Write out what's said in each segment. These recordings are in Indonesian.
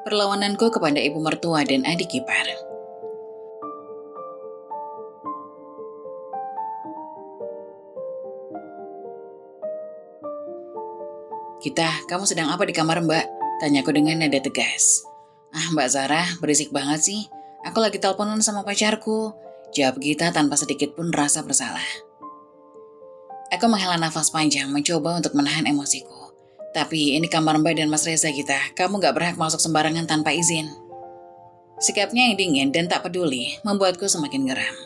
Perlawananku kepada ibu mertua dan adik ipar. Kamu sedang apa di kamar mbak? Tanyaku dengan nada tegas. Mbak Zara, berisik banget sih. Aku lagi teleponan sama pacarku. Jawab Gita tanpa sedikit pun rasa bersalah. Aku menghela nafas panjang mencoba untuk menahan emosiku. Tapi ini kamar mbak dan Mas Reza Gita. Kamu gak berhak masuk sembarangan tanpa izin. Sikapnya yang dingin dan tak peduli membuatku semakin geram.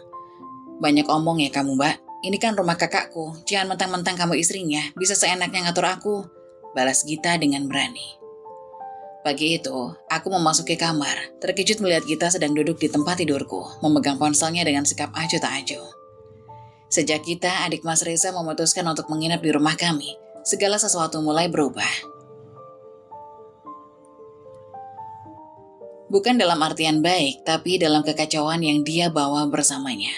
Banyak omong ya kamu mbak. Ini kan rumah kakakku. Jangan mentang-mentang kamu istrinya. Bisa seenaknya ngatur aku. Balas Gita dengan berani. Pagi itu, aku memasuki kamar, terkejut melihat Gita sedang duduk di tempat tidurku, memegang ponselnya dengan sikap acuh tak acuh. Sejak Gita, adik Mas Reza memutuskan untuk menginap di rumah kami, segala sesuatu mulai berubah. Bukan dalam artian baik, tapi dalam kekacauan yang dia bawa bersamanya.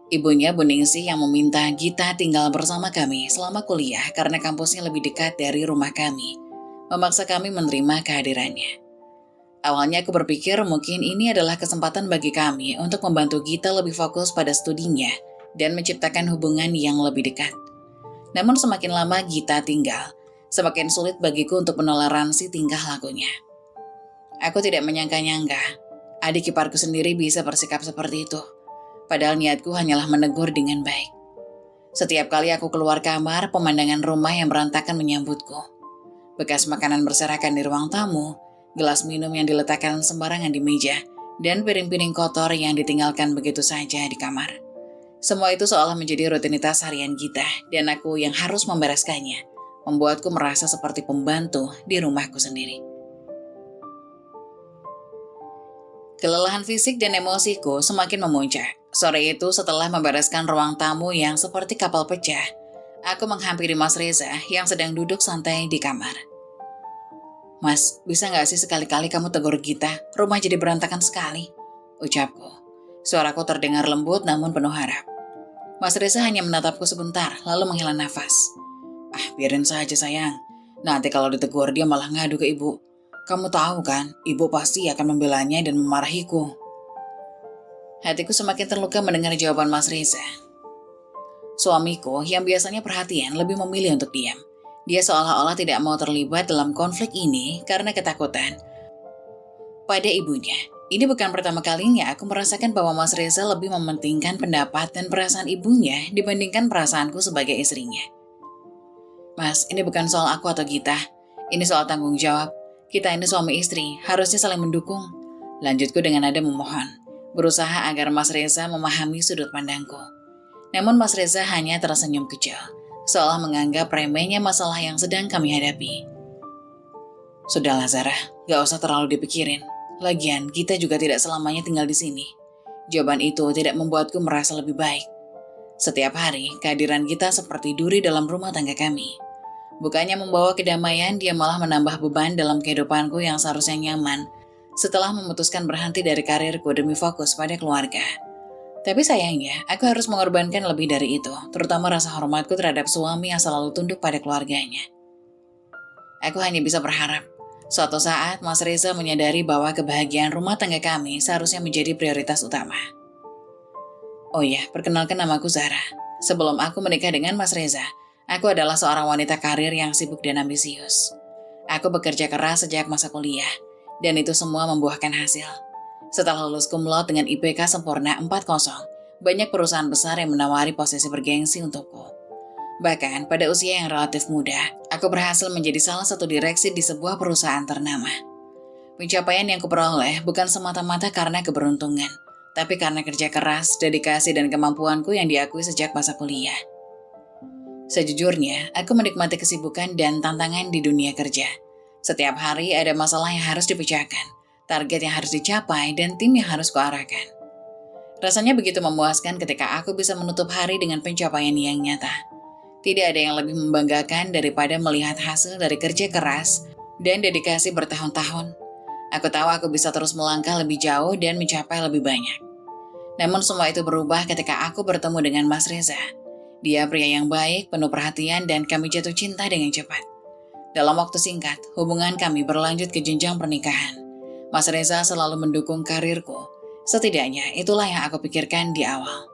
Ibunya Bu Ningsih yang meminta Gita tinggal bersama kami selama kuliah karena kampusnya lebih dekat dari rumah kami, memaksa kami menerima kehadirannya. Awalnya aku berpikir mungkin ini adalah kesempatan bagi kami untuk membantu Gita lebih fokus pada studinya dan menciptakan hubungan yang lebih dekat. Namun semakin lama Gita tinggal, semakin sulit bagiku untuk menoleransi tingkah lakunya. Aku tidak menyangka-nyangka, adik iparku sendiri bisa bersikap seperti itu. Padahal niatku hanyalah menegur dengan baik. Setiap kali aku keluar kamar, pemandangan rumah yang berantakan menyambutku. Bekas makanan berserakan di ruang tamu, gelas minum yang diletakkan sembarangan di meja, dan piring-piring kotor yang ditinggalkan begitu saja di kamar. Semua itu seolah menjadi rutinitas harian Gita, dan aku yang harus membereskannya, membuatku merasa seperti pembantu di rumahku sendiri. Kelelahan fisik dan emosiku semakin memuncak. Sore itu setelah membereskan ruang tamu yang seperti kapal pecah, aku menghampiri Mas Reza yang sedang duduk santai di kamar. Mas, bisa gak sih sekali-kali kamu tegur Gita? Rumah jadi berantakan sekali, ucapku. Suaraku terdengar lembut namun penuh harap. Mas Reza hanya menatapku sebentar, lalu menghela nafas. Biarin saja sayang. Nanti kalau ditegur dia malah ngadu ke ibu. Kamu tahu kan, ibu pasti akan membelanya dan memarahiku. Hatiku semakin terluka mendengar jawaban Mas Reza. Suamiku yang biasanya perhatian lebih memilih untuk diam. Dia seolah-olah tidak mau terlibat dalam konflik ini karena ketakutan pada ibunya. Ini bukan pertama kalinya aku merasakan bahwa Mas Reza lebih mementingkan pendapat dan perasaan ibunya dibandingkan perasaanku sebagai istrinya. Mas, ini bukan soal aku atau Gita. Ini soal tanggung jawab. Kita ini suami istri, harusnya saling mendukung. Lanjutku dengan nada memohon, berusaha agar Mas Reza memahami sudut pandangku. Namun Mas Reza hanya tersenyum kecil, seolah menganggap remehnya masalah yang sedang kami hadapi. Sudahlah Zara, gak usah terlalu dipikirin. Lagian, kita juga tidak selamanya tinggal di sini. Jawaban itu tidak membuatku merasa lebih baik. Setiap hari, kehadiran kita seperti duri dalam rumah tangga kami. Bukannya membawa kedamaian, dia malah menambah beban dalam kehidupanku yang seharusnya nyaman setelah memutuskan berhenti dari karirku demi fokus pada keluarga. Tapi sayangnya, aku harus mengorbankan lebih dari itu, terutama rasa hormatku terhadap suami yang selalu tunduk pada keluarganya. Aku hanya bisa berharap, suatu saat Mas Reza menyadari bahwa kebahagiaan rumah tangga kami seharusnya menjadi prioritas utama. Oh ya, perkenalkan namaku Zara. Sebelum aku menikah dengan Mas Reza, aku adalah seorang wanita karir yang sibuk dan ambisius. Aku bekerja keras sejak masa kuliah, dan itu semua membuahkan hasil. Setelah lulus cum laude dengan IPK sempurna 4.0, banyak perusahaan besar yang menawari posisi bergengsi untukku. Bahkan pada usia yang relatif muda, aku berhasil menjadi salah satu direksi di sebuah perusahaan ternama. Pencapaian yang kuperoleh bukan semata-mata karena keberuntungan, tapi karena kerja keras, dedikasi, dan kemampuanku yang diakui sejak masa kuliah. Sejujurnya, aku menikmati kesibukan dan tantangan di dunia kerja. Setiap hari ada masalah yang harus dipecahkan, target yang harus dicapai, dan tim yang harus kuarahkan. Rasanya begitu memuaskan ketika aku bisa menutup hari dengan pencapaian yang nyata. Tidak ada yang lebih membanggakan daripada melihat hasil dari kerja keras dan dedikasi bertahun-tahun. Aku tahu aku bisa terus melangkah lebih jauh dan mencapai lebih banyak. Namun semua itu berubah ketika aku bertemu dengan Mas Reza. Dia pria yang baik, penuh perhatian, dan kami jatuh cinta dengan cepat. Dalam waktu singkat, hubungan kami berlanjut ke jenjang pernikahan. Mas Reza selalu mendukung karirku. Setidaknya itulah yang aku pikirkan di awal.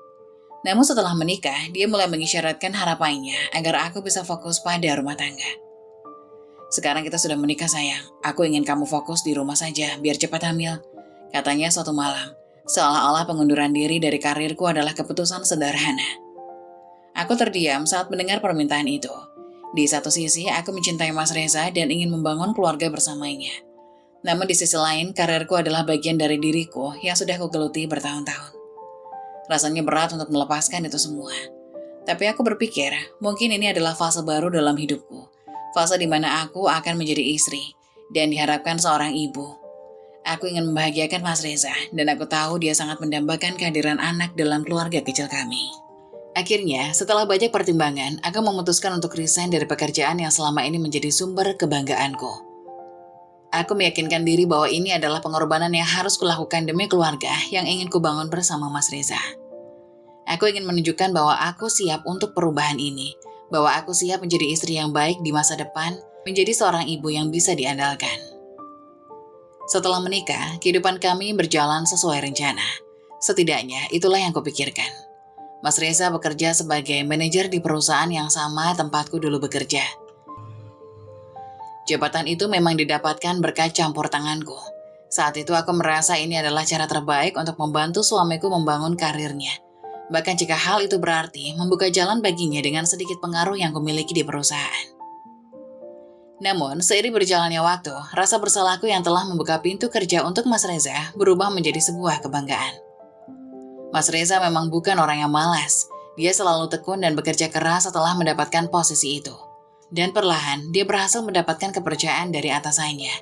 Namun setelah menikah, dia mulai mengisyaratkan harapannya agar aku bisa fokus pada rumah tangga. Sekarang kita sudah menikah sayang, aku ingin kamu fokus di rumah saja biar cepat hamil, katanya suatu malam, seolah-olah pengunduran diri dari karirku adalah keputusan sederhana. Aku terdiam saat mendengar permintaan itu. Di satu sisi, aku mencintai Mas Reza dan ingin membangun keluarga bersamanya. Namun di sisi lain, karirku adalah bagian dari diriku yang sudah kugeluti bertahun-tahun. Rasanya berat untuk melepaskan itu semua. Tapi aku berpikir, mungkin ini adalah fase baru dalam hidupku. Fase di mana aku akan menjadi istri dan diharapkan seorang ibu. Aku ingin membahagiakan Mas Reza dan aku tahu dia sangat mendambakan kehadiran anak dalam keluarga kecil kami. Akhirnya, setelah banyak pertimbangan, aku memutuskan untuk resign dari pekerjaan yang selama ini menjadi sumber kebanggaanku. Aku meyakinkan diri bahwa ini adalah pengorbanan yang harus kulakukan demi keluarga yang ingin kubangun bersama Mas Reza. Aku ingin menunjukkan bahwa aku siap untuk perubahan ini, bahwa aku siap menjadi istri yang baik di masa depan, menjadi seorang ibu yang bisa diandalkan. Setelah menikah, kehidupan kami berjalan sesuai rencana. Setidaknya itulah yang kupikirkan. Mas Reza bekerja sebagai manajer di perusahaan yang sama tempatku dulu bekerja. Jabatan itu memang didapatkan berkat campur tanganku. Saat itu aku merasa ini adalah cara terbaik untuk membantu suamiku membangun karirnya. Bahkan jika hal itu berarti membuka jalan baginya dengan sedikit pengaruh yang kumiliki di perusahaan. Namun, seiring berjalannya waktu, rasa bersalahku yang telah membuka pintu kerja untuk Mas Reza berubah menjadi sebuah kebanggaan. Mas Reza memang bukan orang yang malas. Dia selalu tekun dan bekerja keras setelah mendapatkan posisi itu. Dan perlahan, dia berhasil mendapatkan kepercayaan dari atasannya.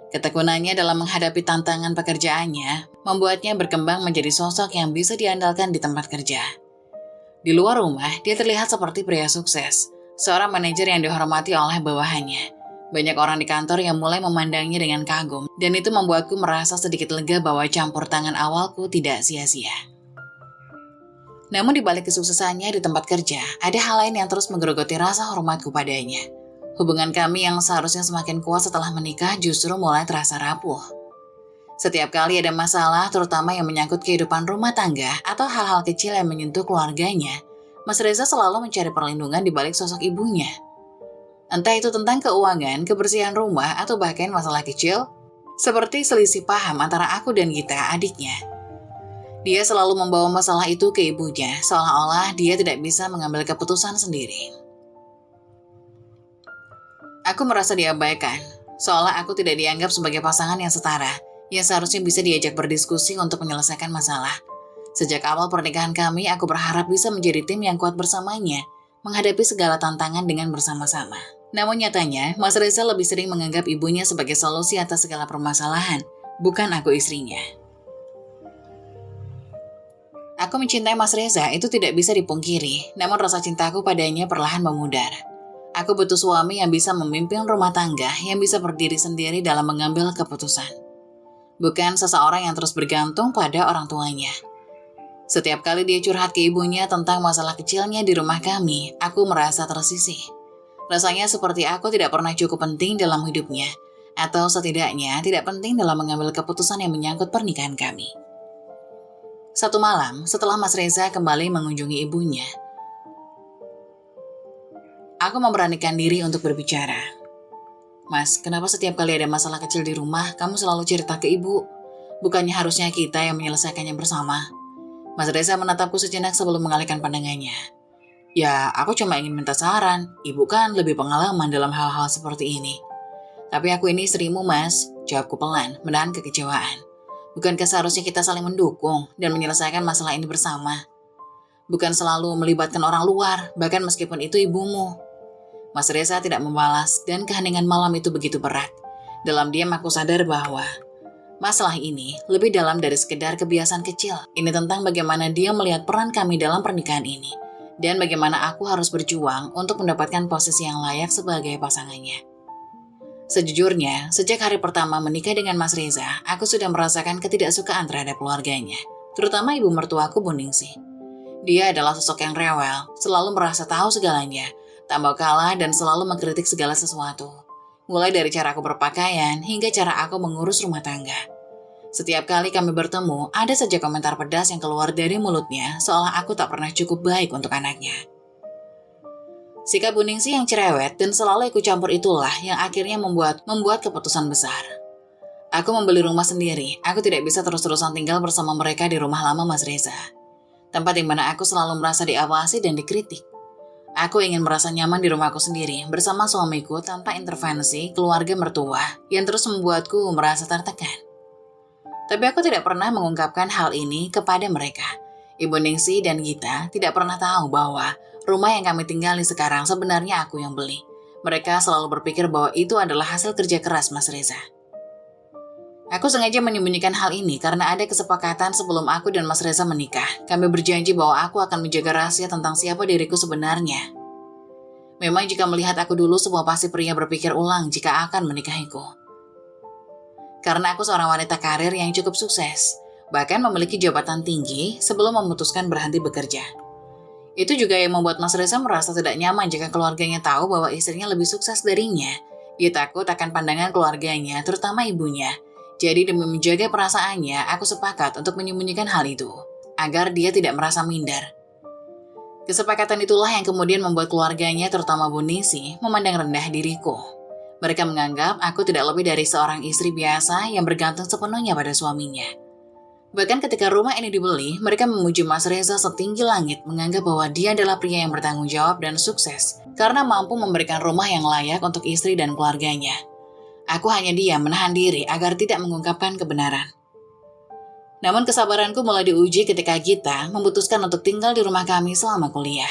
Ketekunannya dalam menghadapi tantangan pekerjaannya membuatnya berkembang menjadi sosok yang bisa diandalkan di tempat kerja. Di luar rumah, dia terlihat seperti pria sukses, seorang manajer yang dihormati oleh bawahannya. Banyak orang di kantor yang mulai memandangnya dengan kagum, dan itu membuatku merasa sedikit lega bahwa campur tangan awalku tidak sia-sia. Namun di balik kesuksesannya di tempat kerja, ada hal lain yang terus menggerogoti rasa hormatku padanya. Hubungan kami yang seharusnya semakin kuat setelah menikah justru mulai terasa rapuh. Setiap kali ada masalah, terutama yang menyangkut kehidupan rumah tangga atau hal-hal kecil yang menyentuh keluarganya, Mas Reza selalu mencari perlindungan di balik sosok ibunya. Entah itu tentang keuangan, kebersihan rumah, atau bahkan masalah kecil, seperti selisih paham antara aku dan Gita, adiknya. Dia selalu membawa masalah itu ke ibunya, seolah-olah dia tidak bisa mengambil keputusan sendiri. Aku merasa diabaikan, seolah aku tidak dianggap sebagai pasangan yang setara, yang seharusnya bisa diajak berdiskusi untuk menyelesaikan masalah. Sejak awal pernikahan kami, aku berharap bisa menjadi tim yang kuat bersamanya, menghadapi segala tantangan dengan bersama-sama. Namun nyatanya, Mas Reza lebih sering menganggap ibunya sebagai solusi atas segala permasalahan, bukan aku istrinya. Aku mencintai Mas Reza, itu tidak bisa dipungkiri, namun rasa cintaku padanya perlahan memudar. Aku butuh suami yang bisa memimpin rumah tangga, yang bisa berdiri sendiri dalam mengambil keputusan. Bukan seseorang yang terus bergantung pada orang tuanya. Setiap kali dia curhat ke ibunya tentang masalah kecilnya di rumah kami, aku merasa tersisih. Rasanya seperti aku tidak pernah cukup penting dalam hidupnya, atau setidaknya tidak penting dalam mengambil keputusan yang menyangkut pernikahan kami. Satu malam, setelah Mas Reza kembali mengunjungi ibunya, aku memberanikan diri untuk berbicara. Mas, kenapa setiap kali ada masalah kecil di rumah, kamu selalu cerita ke ibu? Bukannya harusnya kita yang menyelesaikannya bersama? Mas Reza menatapku sejenak sebelum mengalihkan pandangannya. Ya, aku cuma ingin minta saran. Ibu kan lebih pengalaman dalam hal-hal seperti ini. Tapi aku ini istrimu, Mas. Jawabku pelan, menahan kekecewaan. Bukankah seharusnya kita saling mendukung dan menyelesaikan masalah ini bersama? Bukan selalu melibatkan orang luar, bahkan meskipun itu ibumu. Mas Reza tidak membalas dan keheningan malam itu begitu berat. Dalam diam aku sadar bahwa masalah ini lebih dalam dari sekedar kebiasaan kecil. Ini tentang bagaimana dia melihat peran kami dalam pernikahan ini. Dan bagaimana aku harus berjuang untuk mendapatkan posisi yang layak sebagai pasangannya. Sejujurnya, sejak hari pertama menikah dengan Mas Reza, aku sudah merasakan ketidaksukaan terhadap keluarganya, terutama ibu mertuaku Buningsih. Dia adalah sosok yang rewel, selalu merasa tahu segalanya, tak mau kalah dan selalu mengkritik segala sesuatu. mulai dari cara aku berpakaian hingga cara aku mengurus rumah tangga. Setiap kali kami bertemu, ada saja komentar pedas yang keluar dari mulutnya, seolah aku tak pernah cukup baik untuk anaknya. Sikap Bu Ningsih yang cerewet dan selalu ikut campur itulah yang akhirnya membuat keputusan besar. Aku membeli rumah sendiri, aku tidak bisa terus-terusan tinggal bersama mereka di rumah lama Mas Reza. Tempat di mana aku selalu merasa diawasi dan dikritik. Aku ingin merasa nyaman di rumahku sendiri bersama suamiku tanpa intervensi keluarga mertua yang terus membuatku merasa tertekan. Tapi aku tidak pernah mengungkapkan hal ini kepada mereka. Ibu Ningsih dan Gita tidak pernah tahu bahwa rumah yang kami tinggali sekarang sebenarnya aku yang beli. Mereka selalu berpikir bahwa itu adalah hasil kerja keras Mas Reza. Aku sengaja menyembunyikan hal ini karena ada kesepakatan sebelum aku dan Mas Reza menikah. Kami berjanji bahwa aku akan menjaga rahasia tentang siapa diriku sebenarnya. Memang jika melihat aku dulu, semua pasti pria berpikir ulang jika akan menikahiku. Karena aku seorang wanita karir yang cukup sukses, bahkan memiliki jabatan tinggi sebelum memutuskan berhenti bekerja. Itu juga yang membuat Mas Reza merasa tidak nyaman jika keluarganya tahu bahwa istrinya lebih sukses darinya. Dia takut akan pandangan keluarganya, terutama ibunya. Jadi demi menjaga perasaannya, aku sepakat untuk menyembunyikan hal itu, agar dia tidak merasa minder. Kesepakatan itulah yang kemudian membuat keluarganya, terutama Bu Ningsih, memandang rendah diriku. Mereka menganggap aku tidak lebih dari seorang istri biasa yang bergantung sepenuhnya pada suaminya. Bahkan ketika rumah ini dibeli, mereka memuji Mas Reza setinggi langit, menganggap bahwa dia adalah pria yang bertanggung jawab dan sukses, karena mampu memberikan rumah yang layak untuk istri dan keluarganya. Aku hanya diam menahan diri agar tidak mengungkapkan kebenaran. Namun kesabaranku mulai diuji ketika Gita memutuskan untuk tinggal di rumah kami selama kuliah.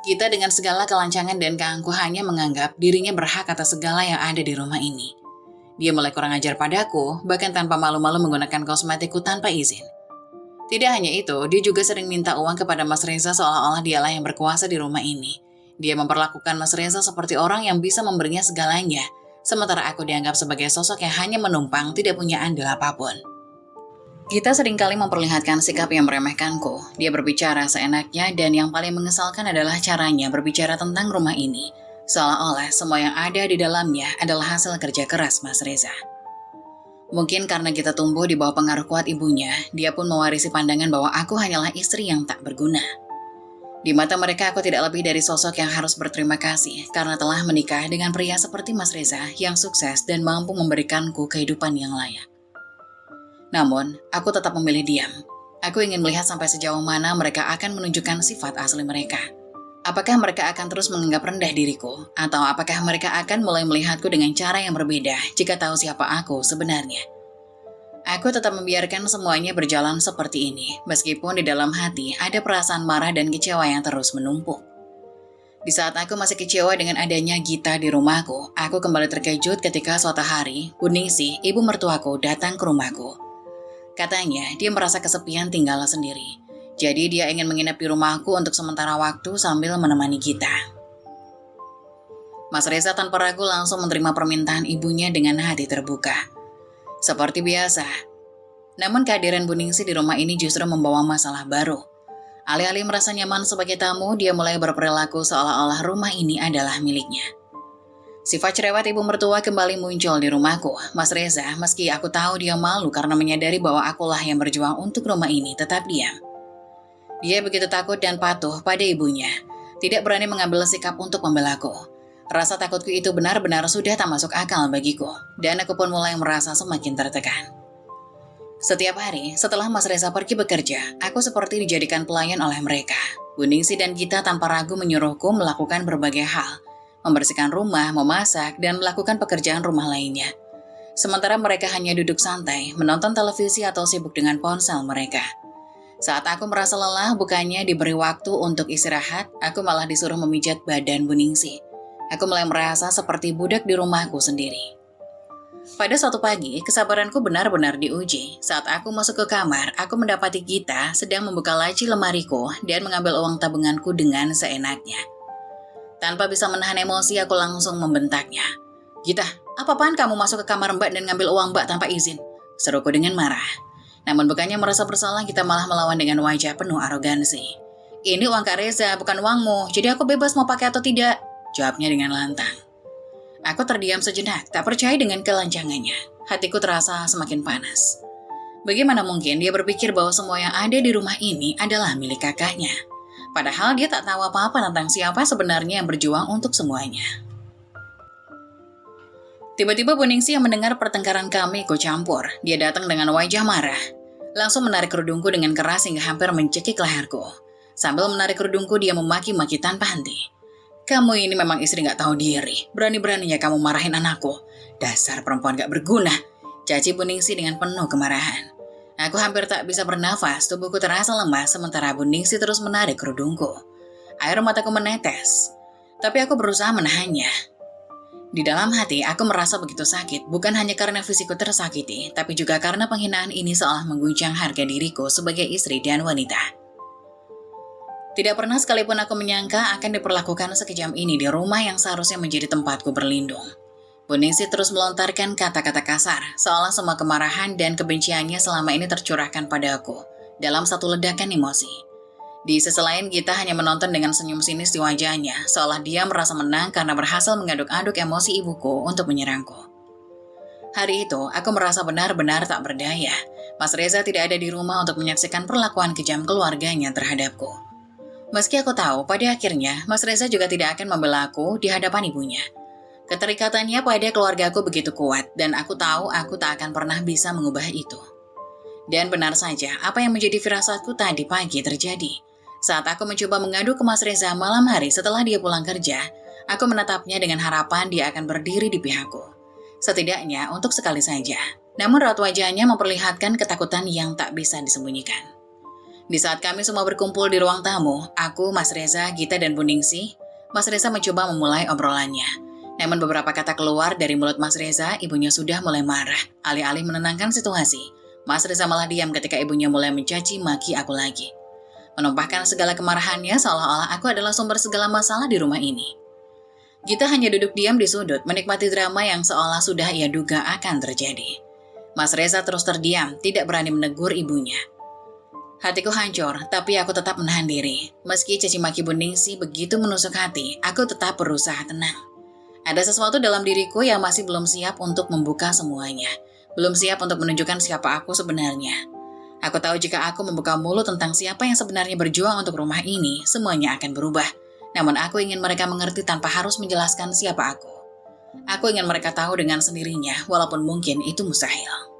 Gita dengan segala kelancangan dan keangkuhannya menganggap dirinya berhak atas segala yang ada di rumah ini. Dia mulai kurang ajar padaku, bahkan tanpa malu-malu menggunakan kosmetikku tanpa izin. Tidak hanya itu, dia juga sering minta uang kepada Mas Reza seolah-olah dialah yang berkuasa di rumah ini. Dia memperlakukan Mas Reza seperti orang yang bisa memberinya segalanya, sementara aku dianggap sebagai sosok yang hanya menumpang, tidak punya andil apapun. Gita seringkali memperlihatkan sikap yang meremehkanku. Dia berbicara seenaknya dan yang paling mengesalkan adalah caranya berbicara tentang rumah ini. Seolah-olah semua yang ada di dalamnya adalah hasil kerja keras Mas Reza. Mungkin karena Gita tumbuh di bawah pengaruh kuat ibunya, dia pun mewarisi pandangan bahwa aku hanyalah istri yang tak berguna. Di mata mereka aku tidak lebih dari sosok yang harus berterima kasih karena telah menikah dengan pria seperti Mas Reza yang sukses dan mampu memberikanku kehidupan yang layak. Namun, aku tetap memilih diam. Aku ingin melihat sampai sejauh mana mereka akan menunjukkan sifat asli mereka. Apakah mereka akan terus menganggap rendah diriku? Atau apakah mereka akan mulai melihatku dengan cara yang berbeda jika tahu siapa aku sebenarnya? Aku tetap membiarkan semuanya berjalan seperti ini, meskipun di dalam hati ada perasaan marah dan kecewa yang terus menumpuk. Di saat aku masih kecewa dengan adanya Gita di rumahku, aku kembali terkejut ketika suatu hari, Bu Ningsih, ibu mertuaku, datang ke rumahku. Katanya, dia merasa kesepian tinggal sendiri. Jadi dia ingin menginap di rumahku untuk sementara waktu sambil menemani Gita. Mas Reza tanpa ragu langsung menerima permintaan ibunya dengan hati terbuka. Seperti biasa. Namun kehadiran Bu Ningsih di rumah ini justru membawa masalah baru. Alih-alih merasa nyaman sebagai tamu, dia mulai berperilaku seolah-olah rumah ini adalah miliknya. Sifat cerewet ibu mertua kembali muncul di rumahku. Mas Reza, meski aku tahu dia malu karena menyadari bahwa akulah yang berjuang untuk rumah ini, tetap diam. Dia begitu takut dan patuh pada ibunya, tidak berani mengambil sikap untuk membelaku. Rasa takutku itu benar-benar sudah tak masuk akal bagiku, dan aku pun mulai merasa semakin tertekan. Setiap hari, setelah Mas Reza pergi bekerja, aku seperti dijadikan pelayan oleh mereka. Bu Ningsih dan Gita tanpa ragu menyuruhku melakukan berbagai hal, membersihkan rumah, memasak, dan melakukan pekerjaan rumah lainnya. Sementara mereka hanya duduk santai, menonton televisi atau sibuk dengan ponsel mereka. Saat aku merasa lelah, bukannya diberi waktu untuk istirahat, aku malah disuruh memijat badan Bu Ningsih. Aku mulai merasa seperti budak di rumahku sendiri. Pada suatu pagi, kesabaranku benar-benar diuji. Saat aku masuk ke kamar, aku mendapati Gita sedang membuka laci lemariku dan mengambil uang tabunganku dengan seenaknya. Tanpa bisa menahan emosi, aku langsung membentaknya. Gita, apa-apaan kamu masuk ke kamar Mbak dan ngambil uang Mbak tanpa izin? Seruku dengan marah. Namun bukannya merasa bersalah, Gita malah melawan dengan wajah penuh arogansi. Ini uang Kak Reza, bukan uangmu, jadi aku bebas mau pakai atau tidak, jawabnya dengan lantang. Aku terdiam sejenak, tak percaya dengan kelancangannya. Hatiku terasa semakin panas. Bagaimana mungkin dia berpikir bahwa semua yang ada di rumah ini adalah milik kakaknya? Padahal dia tak tahu apa-apa tentang siapa sebenarnya yang berjuang untuk semuanya. Tiba-tiba Bu Ningsih yang mendengar pertengkaran kami ikut campur. Dia datang dengan wajah marah. Langsung menarik kerudungku dengan keras hingga hampir mencekik leherku. Sambil menarik kerudungku, dia memaki-maki tanpa henti. Kamu ini memang istri gak tahu diri. Berani-beraninya kamu marahin anakku. Dasar perempuan gak berguna. Caci Bu Ningsih dengan penuh kemarahan. Aku hampir tak bisa bernafas, tubuhku terasa lemah sementara Bu Ningsih terus menarik kerudungku. Air mataku menetes. Tapi aku berusaha menahannya. Di dalam hati, aku merasa begitu sakit, bukan hanya karena fisikku tersakiti, tapi juga karena penghinaan ini seolah mengguncang harga diriku sebagai istri dan wanita. Tidak pernah sekalipun aku menyangka akan diperlakukan sekejam ini di rumah yang seharusnya menjadi tempatku berlindung. Bu Ningsih terus melontarkan kata-kata kasar, seolah semua kemarahan dan kebenciannya selama ini tercurahkan pada aku, dalam satu ledakan emosi. Di sisi lain, Gita hanya menonton dengan senyum sinis di wajahnya, seolah dia merasa menang karena berhasil mengaduk-aduk emosi ibuku untuk menyerangku. Hari itu, aku merasa benar-benar tak berdaya. Mas Reza tidak ada di rumah untuk menyaksikan perlakuan kejam keluarganya terhadapku. Meski aku tahu, pada akhirnya Mas Reza juga tidak akan membela aku di hadapan ibunya. Keterikatannya pada keluargaku begitu kuat, dan aku tahu aku tak akan pernah bisa mengubah itu. Dan benar saja, apa yang menjadi firasatku tadi pagi terjadi. Saat aku mencoba mengadu ke Mas Reza malam hari setelah dia pulang kerja, aku menatapnya dengan harapan dia akan berdiri di pihakku. Setidaknya untuk sekali saja. Namun raut wajahnya memperlihatkan ketakutan yang tak bisa disembunyikan. Di saat kami semua berkumpul di ruang tamu, aku, Mas Reza, Gita, dan Bu Ningsih, Mas Reza mencoba memulai obrolannya. Namun beberapa kata keluar dari mulut Mas Reza, ibunya sudah mulai marah. Alih-alih menenangkan situasi, Mas Reza malah diam ketika ibunya mulai mencaci maki aku lagi. Menumpahkan segala kemarahannya seolah-olah aku adalah sumber segala masalah di rumah ini. Gita hanya duduk diam di sudut, menikmati drama yang seolah sudah ia duga akan terjadi. Mas Reza terus terdiam, tidak berani menegur ibunya. Hatiku hancur, tapi aku tetap menahan diri. Meski caci maki Bu Ningsih begitu menusuk hati, aku tetap berusaha tenang. Ada sesuatu dalam diriku yang masih belum siap untuk membuka semuanya. Belum siap untuk menunjukkan siapa aku sebenarnya. Aku tahu jika aku membuka mulut tentang siapa yang sebenarnya berjuang untuk rumah ini, semuanya akan berubah. Namun aku ingin mereka mengerti tanpa harus menjelaskan siapa aku. Aku ingin mereka tahu dengan sendirinya, walaupun mungkin itu mustahil.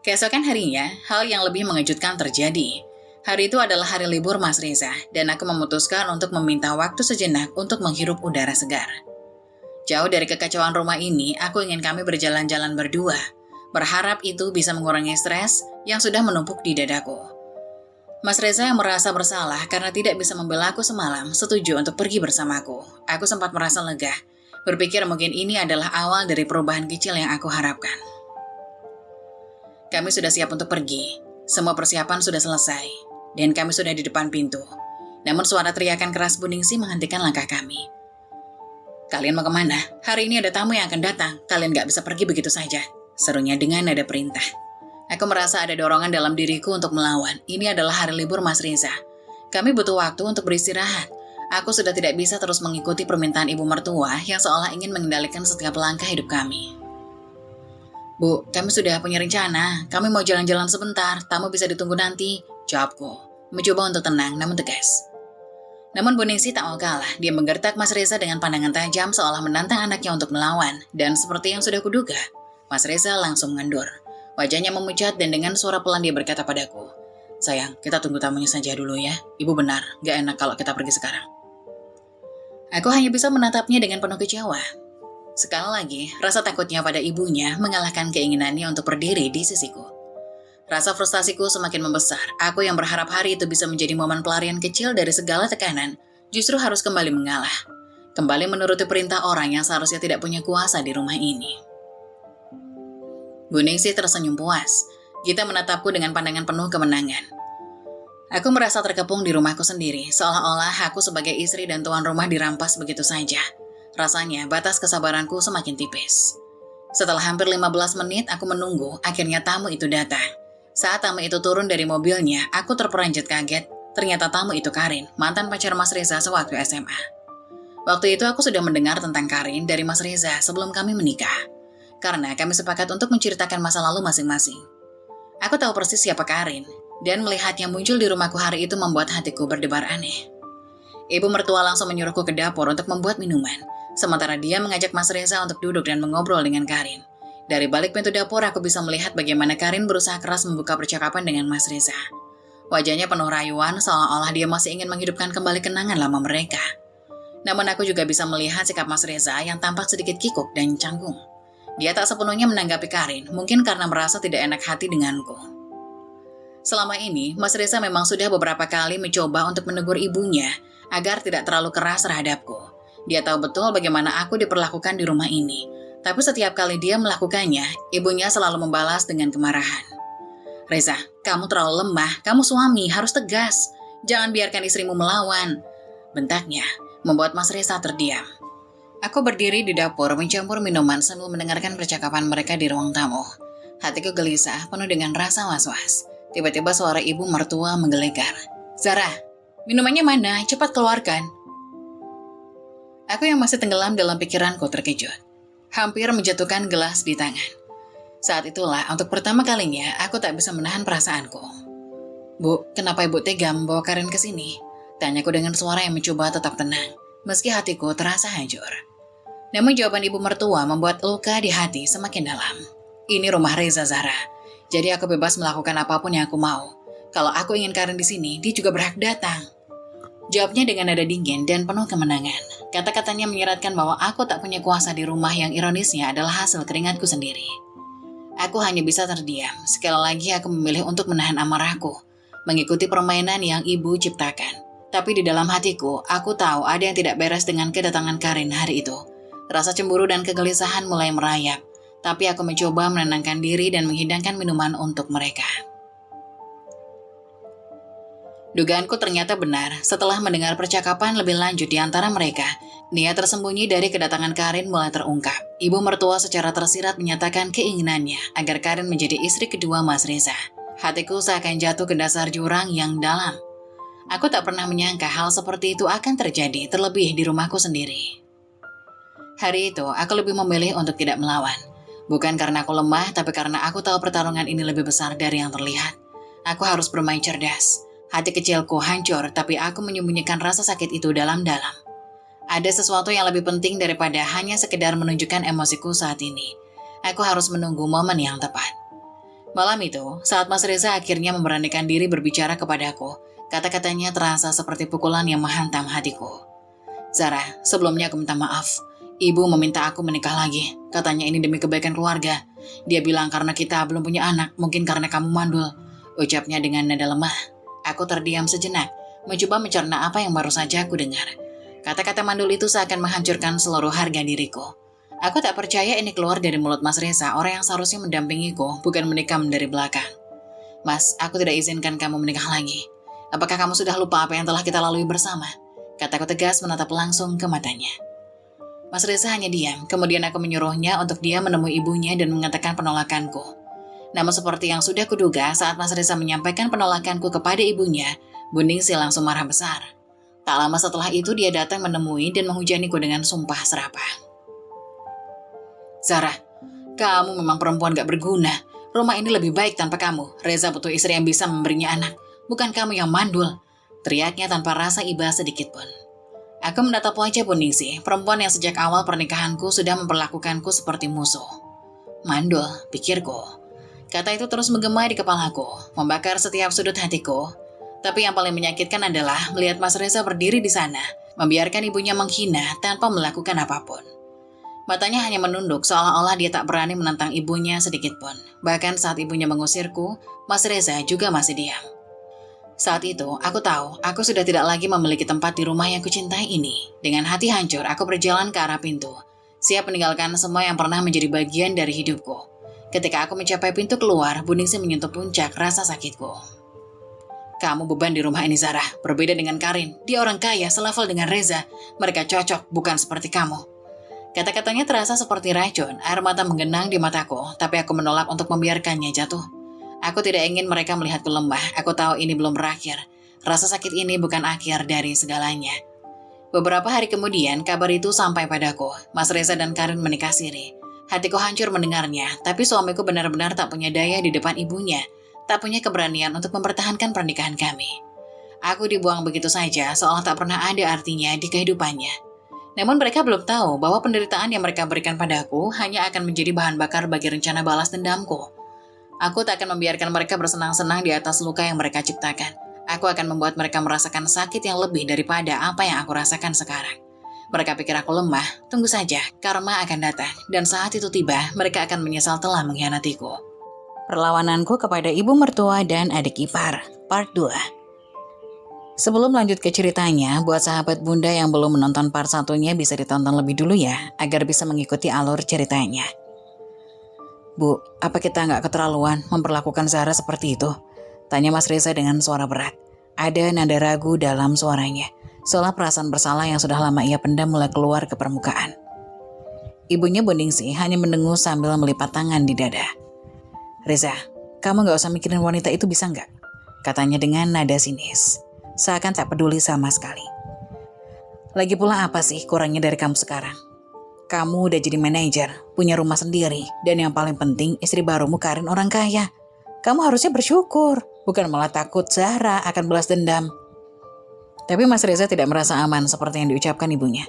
Keesokan harinya, hal yang lebih mengejutkan terjadi. Hari itu adalah hari libur Mas Reza, dan aku memutuskan untuk meminta waktu sejenak untuk menghirup udara segar. Jauh dari kekacauan rumah ini, aku ingin kami berjalan-jalan berdua. Berharap itu bisa mengurangi stres yang sudah menumpuk di dadaku. Mas Reza yang merasa bersalah karena tidak bisa membela aku semalam, setuju untuk pergi bersamaku. Aku sempat merasa lega, berpikir mungkin ini adalah awal dari perubahan kecil yang aku harapkan. Kami sudah siap untuk pergi. Semua persiapan sudah selesai. Dan kami sudah di depan pintu. Namun suara teriakan keras Bu Ningsih menghentikan langkah kami. Kalian mau kemana? Hari ini ada tamu yang akan datang. Kalian gak bisa pergi begitu saja. Serunya dengan nada perintah. Aku merasa ada dorongan dalam diriku untuk melawan. Ini adalah hari libur Mas Reza. Kami butuh waktu untuk beristirahat. Aku sudah tidak bisa terus mengikuti permintaan ibu mertua yang seolah ingin mengendalikan setiap langkah hidup kami. Bu, kami sudah punya rencana. Kami mau jalan-jalan sebentar. Tamu bisa ditunggu nanti. Jawabku. Mencoba untuk tenang, namun tegas. Namun Bu Ningsih tak mau kalah. Dia menggertak Mas Reza dengan pandangan tajam seolah menantang anaknya untuk melawan. Dan seperti yang sudah kuduga, Mas Reza langsung mengendur. Wajahnya memucat dan dengan suara pelan dia berkata padaku, Sayang, kita tunggu tamunya saja dulu ya. Ibu benar, gak enak kalau kita pergi sekarang. Aku hanya bisa menatapnya dengan penuh kecewa. Sekali lagi, rasa takutnya pada ibunya mengalahkan keinginannya untuk berdiri di sisiku. Rasa frustasiku semakin membesar. Aku yang berharap hari itu bisa menjadi momen pelarian kecil dari segala tekanan, justru harus kembali mengalah. Kembali menuruti perintah orang yang seharusnya tidak punya kuasa di rumah ini. Bu Ningsih tersenyum puas. Gita menatapku dengan pandangan penuh kemenangan. Aku merasa terkepung di rumahku sendiri, seolah-olah aku sebagai istri dan tuan rumah dirampas begitu saja. Rasanya batas kesabaranku semakin tipis. Setelah hampir 15 menit aku menunggu, akhirnya tamu itu datang. Saat tamu itu turun dari mobilnya, aku terperanjat kaget. Ternyata tamu itu Karin, mantan pacar Mas Reza sewaktu SMA. Waktu itu aku sudah mendengar tentang Karin dari Mas Reza sebelum kami menikah. Karena kami sepakat untuk menceritakan masa lalu masing-masing. Aku tahu persis siapa Karin, dan melihatnya muncul di rumahku hari itu membuat hatiku berdebar aneh. Ibu mertua langsung menyuruhku ke dapur untuk membuat minuman, sementara dia mengajak Mas Reza untuk duduk dan mengobrol dengan Karin. Dari balik pintu dapur aku bisa melihat bagaimana Karin berusaha keras membuka percakapan dengan Mas Reza. Wajahnya penuh rayuan seolah-olah dia masih ingin menghidupkan kembali kenangan lama mereka. Namun aku juga bisa melihat sikap Mas Reza yang tampak sedikit kikuk dan canggung. Dia tak sepenuhnya menanggapi Karin, mungkin karena merasa tidak enak hati denganku. Selama ini, Mas Reza memang sudah beberapa kali mencoba untuk menegur ibunya agar tidak terlalu keras terhadapku. Dia tahu betul bagaimana aku diperlakukan di rumah ini. Tapi setiap kali dia melakukannya, ibunya selalu membalas dengan kemarahan. Reza, kamu terlalu lemah, kamu suami, harus tegas. Jangan biarkan istrimu melawan. Bentaknya, membuat Mas Reza terdiam. Aku berdiri di dapur mencampur minuman sambil mendengarkan percakapan mereka di ruang tamu. Hatiku gelisah, penuh dengan rasa was-was. Tiba-tiba suara ibu mertua menggelegar. Zara, minumannya mana? Cepat keluarkan. Aku yang masih tenggelam dalam pikiranku terkejut. Hampir menjatuhkan gelas di tangan. Saat itulah, untuk pertama kalinya, aku tak bisa menahan perasaanku. Bu, kenapa ibu tega membawa Karin ke sini? Tanyaku dengan suara yang mencoba tetap tenang, meski hatiku terasa hancur. Namun jawaban ibu mertua membuat luka di hati semakin dalam. Ini rumah Reza, Zara. Jadi aku bebas melakukan apapun yang aku mau. Kalau aku ingin Karin di sini, dia juga berhak datang. Jawabnya dengan nada dingin dan penuh kemenangan. Kata-katanya menyeratkan bahwa aku tak punya kuasa di rumah yang ironisnya adalah hasil keringatku sendiri. Aku hanya bisa terdiam. Sekali lagi aku memilih untuk menahan amarahku, mengikuti permainan yang ibu ciptakan. Tapi di dalam hatiku, aku tahu ada yang tidak beres dengan kedatangan Karin hari itu. Rasa cemburu dan kegelisahan mulai merayap. Tapi aku mencoba menenangkan diri dan menghidangkan minuman untuk mereka. Dugaanku ternyata benar. Setelah mendengar percakapan lebih lanjut di antara mereka, niat tersembunyi dari kedatangan Karin mulai terungkap. Ibu mertua secara tersirat menyatakan keinginannya agar Karin menjadi istri kedua Mas Reza. Hatiku seakan jatuh ke dasar jurang yang dalam. Aku tak pernah menyangka hal seperti itu akan terjadi, terlebih di rumahku sendiri. Hari itu, aku lebih memilih untuk tidak melawan. Bukan karena aku lemah, tapi karena aku tahu pertarungan ini lebih besar dari yang terlihat. Aku harus bermain cerdas. Hati kecilku hancur, tapi aku menyembunyikan rasa sakit itu dalam-dalam. Ada sesuatu yang lebih penting daripada hanya sekedar menunjukkan emosiku saat ini. Aku harus menunggu momen yang tepat. Malam itu, saat Mas Reza akhirnya memberanikan diri berbicara kepadaku, kata-katanya terasa seperti pukulan yang menghantam hatiku. Zara, sebelumnya aku minta maaf. Ibu meminta aku menikah lagi. Katanya ini demi kebaikan keluarga. Dia bilang karena kita belum punya anak, mungkin karena kamu mandul. Ucapnya dengan nada lemah. Aku terdiam sejenak, mencoba mencerna apa yang baru saja aku dengar. Kata-kata mandul itu seakan menghancurkan seluruh harga diriku. Aku tak percaya ini keluar dari mulut Mas Reza, orang yang seharusnya mendampingiku, bukan menikam dari belakang. Mas, aku tidak izinkan kamu menikah lagi. Apakah kamu sudah lupa apa yang telah kita lalui bersama? Kataku tegas menatap langsung ke matanya. Mas Reza hanya diam, kemudian aku menyuruhnya untuk dia menemui ibunya dan mengatakan penolakanku. Namun seperti yang sudah kuduga, saat Mas Reza menyampaikan penolakanku kepada ibunya, Bu Ningsih langsung marah besar. Tak lama setelah itu dia datang menemui dan menghujaniku dengan sumpah serapah. Zara, kamu memang perempuan gak berguna. Rumah ini lebih baik tanpa kamu. Reza butuh istri yang bisa memberinya anak, bukan kamu yang mandul. Teriaknya tanpa rasa iba sedikit pun. Aku menatap wajah Bu Ningsih, perempuan yang sejak awal pernikahanku sudah memperlakukanku seperti musuh. Mandul, pikirku. Kata itu terus menggema di kepalaku, membakar setiap sudut hatiku. Tapi yang paling menyakitkan adalah melihat Mas Reza berdiri di sana, membiarkan ibunya menghina tanpa melakukan apapun. Matanya hanya menunduk seolah-olah dia tak berani menantang ibunya sedikit pun. Bahkan saat ibunya mengusirku, Mas Reza juga masih diam. Saat itu, aku tahu aku sudah tidak lagi memiliki tempat di rumah yang kucintai ini. Dengan hati hancur, aku berjalan ke arah pintu, siap meninggalkan semua yang pernah menjadi bagian dari hidupku. Ketika aku mencapai pintu keluar, Bu Ningsih menyentuh puncak rasa sakitku. Kamu beban di rumah ini, Zara. Berbeda dengan Karin. Dia orang kaya, selevel dengan Reza. Mereka cocok, bukan seperti kamu. Kata-katanya terasa seperti racun. Air mata menggenang di mataku, tapi aku menolak untuk membiarkannya jatuh. Aku tidak ingin mereka melihatku lemah. Aku tahu ini belum berakhir. Rasa sakit ini bukan akhir dari segalanya. Beberapa hari kemudian, kabar itu sampai padaku. Mas Reza dan Karin menikah siri. Hatiku hancur mendengarnya, tapi suamiku benar-benar tak punya daya di depan ibunya. Tak punya keberanian untuk mempertahankan pernikahan kami. Aku dibuang begitu saja, seolah tak pernah ada artinya di kehidupannya. Namun mereka belum tahu bahwa penderitaan yang mereka berikan padaku hanya akan menjadi bahan bakar bagi rencana balas dendamku. Aku tak akan membiarkan mereka bersenang-senang di atas luka yang mereka ciptakan. Aku akan membuat mereka merasakan sakit yang lebih daripada apa yang aku rasakan sekarang. Mereka pikir aku lemah, tunggu saja, karma akan datang, dan saat itu tiba, mereka akan menyesal telah mengkhianatiku. Perlawananku kepada ibu mertua dan adik ipar, part 2. Sebelum lanjut ke ceritanya, buat sahabat bunda yang belum menonton part 1-nya bisa ditonton lebih dulu ya, agar bisa mengikuti alur ceritanya. Bu, apa kita nggak keterlaluan memperlakukan Zahra seperti itu? Tanya Mas Reza dengan suara berat. Ada nada ragu dalam suaranya, seolah perasaan bersalah yang sudah lama ia pendam mulai keluar ke permukaan. Ibunya Bu Ningsih hanya mendengus sambil melipat tangan di dada. Reza, kamu gak usah mikirin wanita itu bisa nggak? Katanya dengan nada sinis. Seakan tak peduli sama sekali. Lagi pula apa sih kurangnya dari kamu sekarang? Kamu udah jadi manajer, punya rumah sendiri, dan yang paling penting istri barumu Karin orang kaya. Kamu harusnya bersyukur, bukan malah takut Zahra akan balas dendam. Tapi Mas Reza tidak merasa aman seperti yang diucapkan ibunya.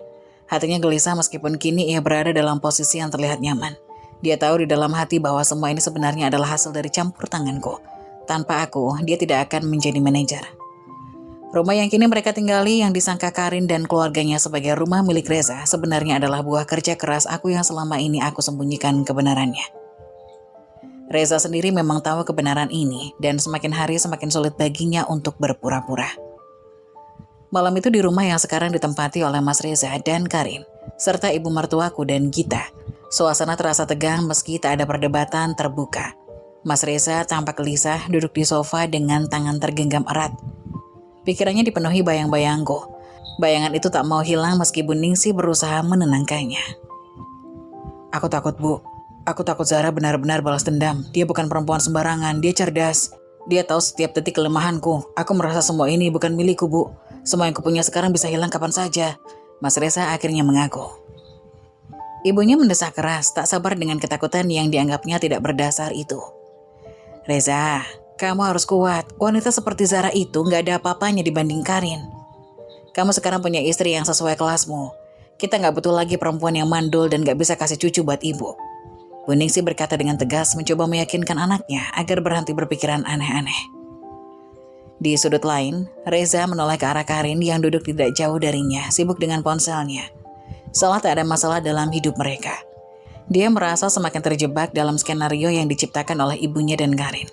Hatinya gelisah meskipun kini ia berada dalam posisi yang terlihat nyaman. Dia tahu di dalam hati bahwa semua ini sebenarnya adalah hasil dari campur tanganku. Tanpa aku, dia tidak akan menjadi manajer. Rumah yang kini mereka tinggali yang disangka Karin dan keluarganya sebagai rumah milik Reza sebenarnya adalah buah kerja keras aku yang selama ini aku sembunyikan kebenarannya. Reza sendiri memang tahu kebenaran ini dan semakin hari semakin sulit baginya untuk berpura-pura. Malam itu di rumah yang sekarang ditempati oleh Mas Reza dan Karin, serta ibu mertuaku dan Gita. Suasana terasa tegang meski tak ada perdebatan terbuka. Mas Reza tampak gelisah duduk di sofa dengan tangan tergenggam erat. Pikirannya dipenuhi bayang-bayangku. Bayangan itu tak mau hilang meski Bu Ningsih berusaha menenangkannya. Aku takut, Bu. Aku takut Zahra benar-benar balas dendam. Dia bukan perempuan sembarangan, dia cerdas. Dia tahu setiap detik kelemahanku. Aku merasa semua ini bukan milikku, Bu. Semua yang kupunya sekarang bisa hilang kapan saja. Mas Reza akhirnya mengaku. Ibunya mendesak keras, tak sabar dengan ketakutan yang dianggapnya tidak berdasar itu. Reza, kamu harus kuat. Wanita seperti Zahra itu gak ada apa-apanya dibanding Karin. Kamu sekarang punya istri yang sesuai kelasmu. Kita gak butuh lagi perempuan yang mandul dan gak bisa kasih cucu buat ibu. Bu Ningsih berkata dengan tegas mencoba meyakinkan anaknya agar berhenti berpikiran aneh-aneh. Di sudut lain, Reza menoleh ke arah Karin yang duduk tidak jauh darinya, sibuk dengan ponselnya. Seolah tak ada masalah dalam hidup mereka. Dia merasa semakin terjebak dalam skenario yang diciptakan oleh ibunya dan Karin.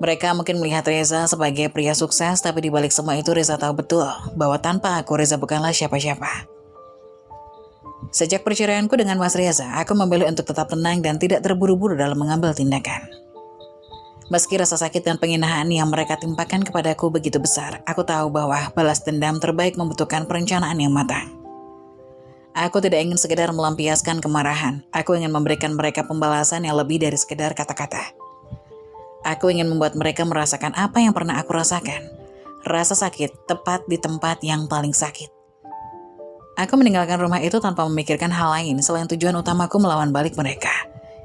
Mereka mungkin melihat Reza sebagai pria sukses, tapi di balik semua itu Reza tahu betul bahwa tanpa aku Reza bukanlah siapa-siapa. Sejak perceraianku dengan Mas Reza, aku memilih untuk tetap tenang dan tidak terburu-buru dalam mengambil tindakan. Meski rasa sakit dan penghinaan yang mereka timpakan kepadaku begitu besar, aku tahu bahwa balas dendam terbaik membutuhkan perencanaan yang matang. Aku tidak ingin sekedar melampiaskan kemarahan. Aku ingin memberikan mereka pembalasan yang lebih dari sekedar kata-kata. Aku ingin membuat mereka merasakan apa yang pernah aku rasakan. Rasa sakit tepat di tempat yang paling sakit. Aku meninggalkan rumah itu tanpa memikirkan hal lain selain tujuan utamaku melawan balik mereka.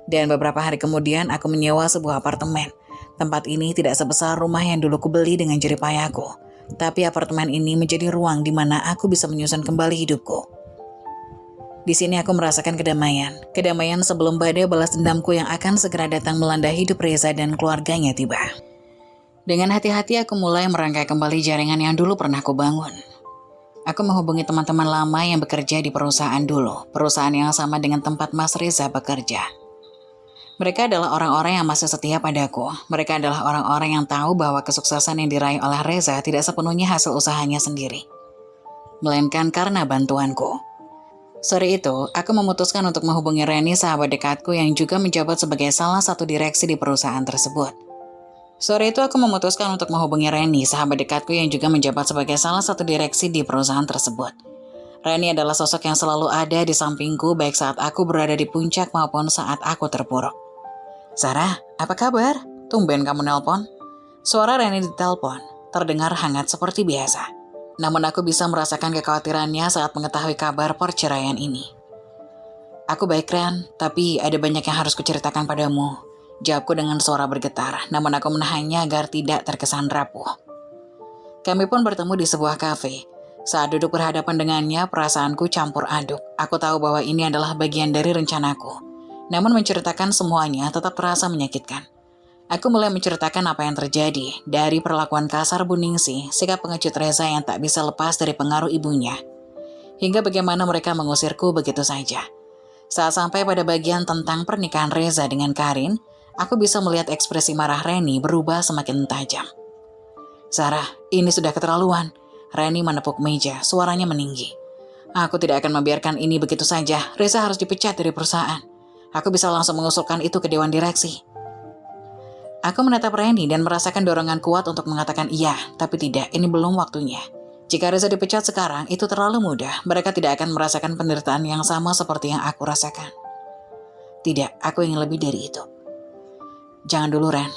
Dan beberapa hari kemudian aku menyewa sebuah apartemen. Tempat ini tidak sebesar rumah yang dulu kubeli dengan jerih payahku. Tapi apartemen ini menjadi ruang di mana aku bisa menyusun kembali hidupku. Di sini aku merasakan kedamaian sebelum badai balas dendamku yang akan segera datang melanda hidup Reza dan keluarganya tiba. Dengan hati-hati aku mulai merangkai kembali jaringan yang dulu pernah aku bangun. Aku menghubungi teman-teman lama yang bekerja di perusahaan dulu, perusahaan yang sama dengan tempat Mas Reza bekerja. Mereka adalah orang-orang yang masih setia padaku. Mereka adalah orang-orang yang tahu bahwa kesuksesan yang diraih oleh Reza tidak sepenuhnya hasil usahanya sendiri, melainkan karena bantuanku. Sore itu, aku memutuskan untuk menghubungi Reni, sahabat dekatku yang juga menjabat sebagai salah satu direksi di perusahaan tersebut. Sore itu aku memutuskan untuk menghubungi Reni, sahabat dekatku yang juga menjabat sebagai salah satu direksi di perusahaan tersebut. Reni adalah sosok yang selalu ada di sampingku baik saat aku berada di puncak maupun saat aku terpuruk. Sarah, apa kabar? Tumben kamu nelpon. Suara Reni di telepon terdengar hangat seperti biasa. namun aku bisa merasakan kekhawatirannya saat mengetahui kabar perceraian ini. Aku baik, Ren, tapi ada banyak yang harus kuceritakan padamu. Jawabku dengan suara bergetar, namun aku menahannya agar tidak terkesan rapuh. Kami pun bertemu di sebuah kafe. Saat duduk berhadapan dengannya, perasaanku campur aduk. Aku tahu bahwa ini adalah bagian dari rencanaku. Namun menceritakan semuanya tetap terasa menyakitkan. Aku mulai menceritakan apa yang terjadi, dari perlakuan kasar Bu Ningsih, sikap pengecut Reza yang tak bisa lepas dari pengaruh ibunya, hingga bagaimana mereka mengusirku begitu saja. Saat sampai pada bagian tentang pernikahan Reza dengan Karin, aku bisa melihat ekspresi marah Reni berubah semakin tajam. Sarah, ini sudah keterlaluan. Reni menepuk meja, suaranya meninggi. Aku tidak akan membiarkan ini begitu saja. Reza harus dipecat dari perusahaan. Aku bisa langsung mengusulkan itu ke Dewan Direksi. Aku menatap Reni dan merasakan dorongan kuat untuk mengatakan iya, tapi tidak, ini belum waktunya. Jika Reza dipecat sekarang, itu terlalu mudah. Mereka tidak akan merasakan penderitaan yang sama seperti yang aku rasakan. Tidak, aku ingin lebih dari itu. Jangan dulu, Ren.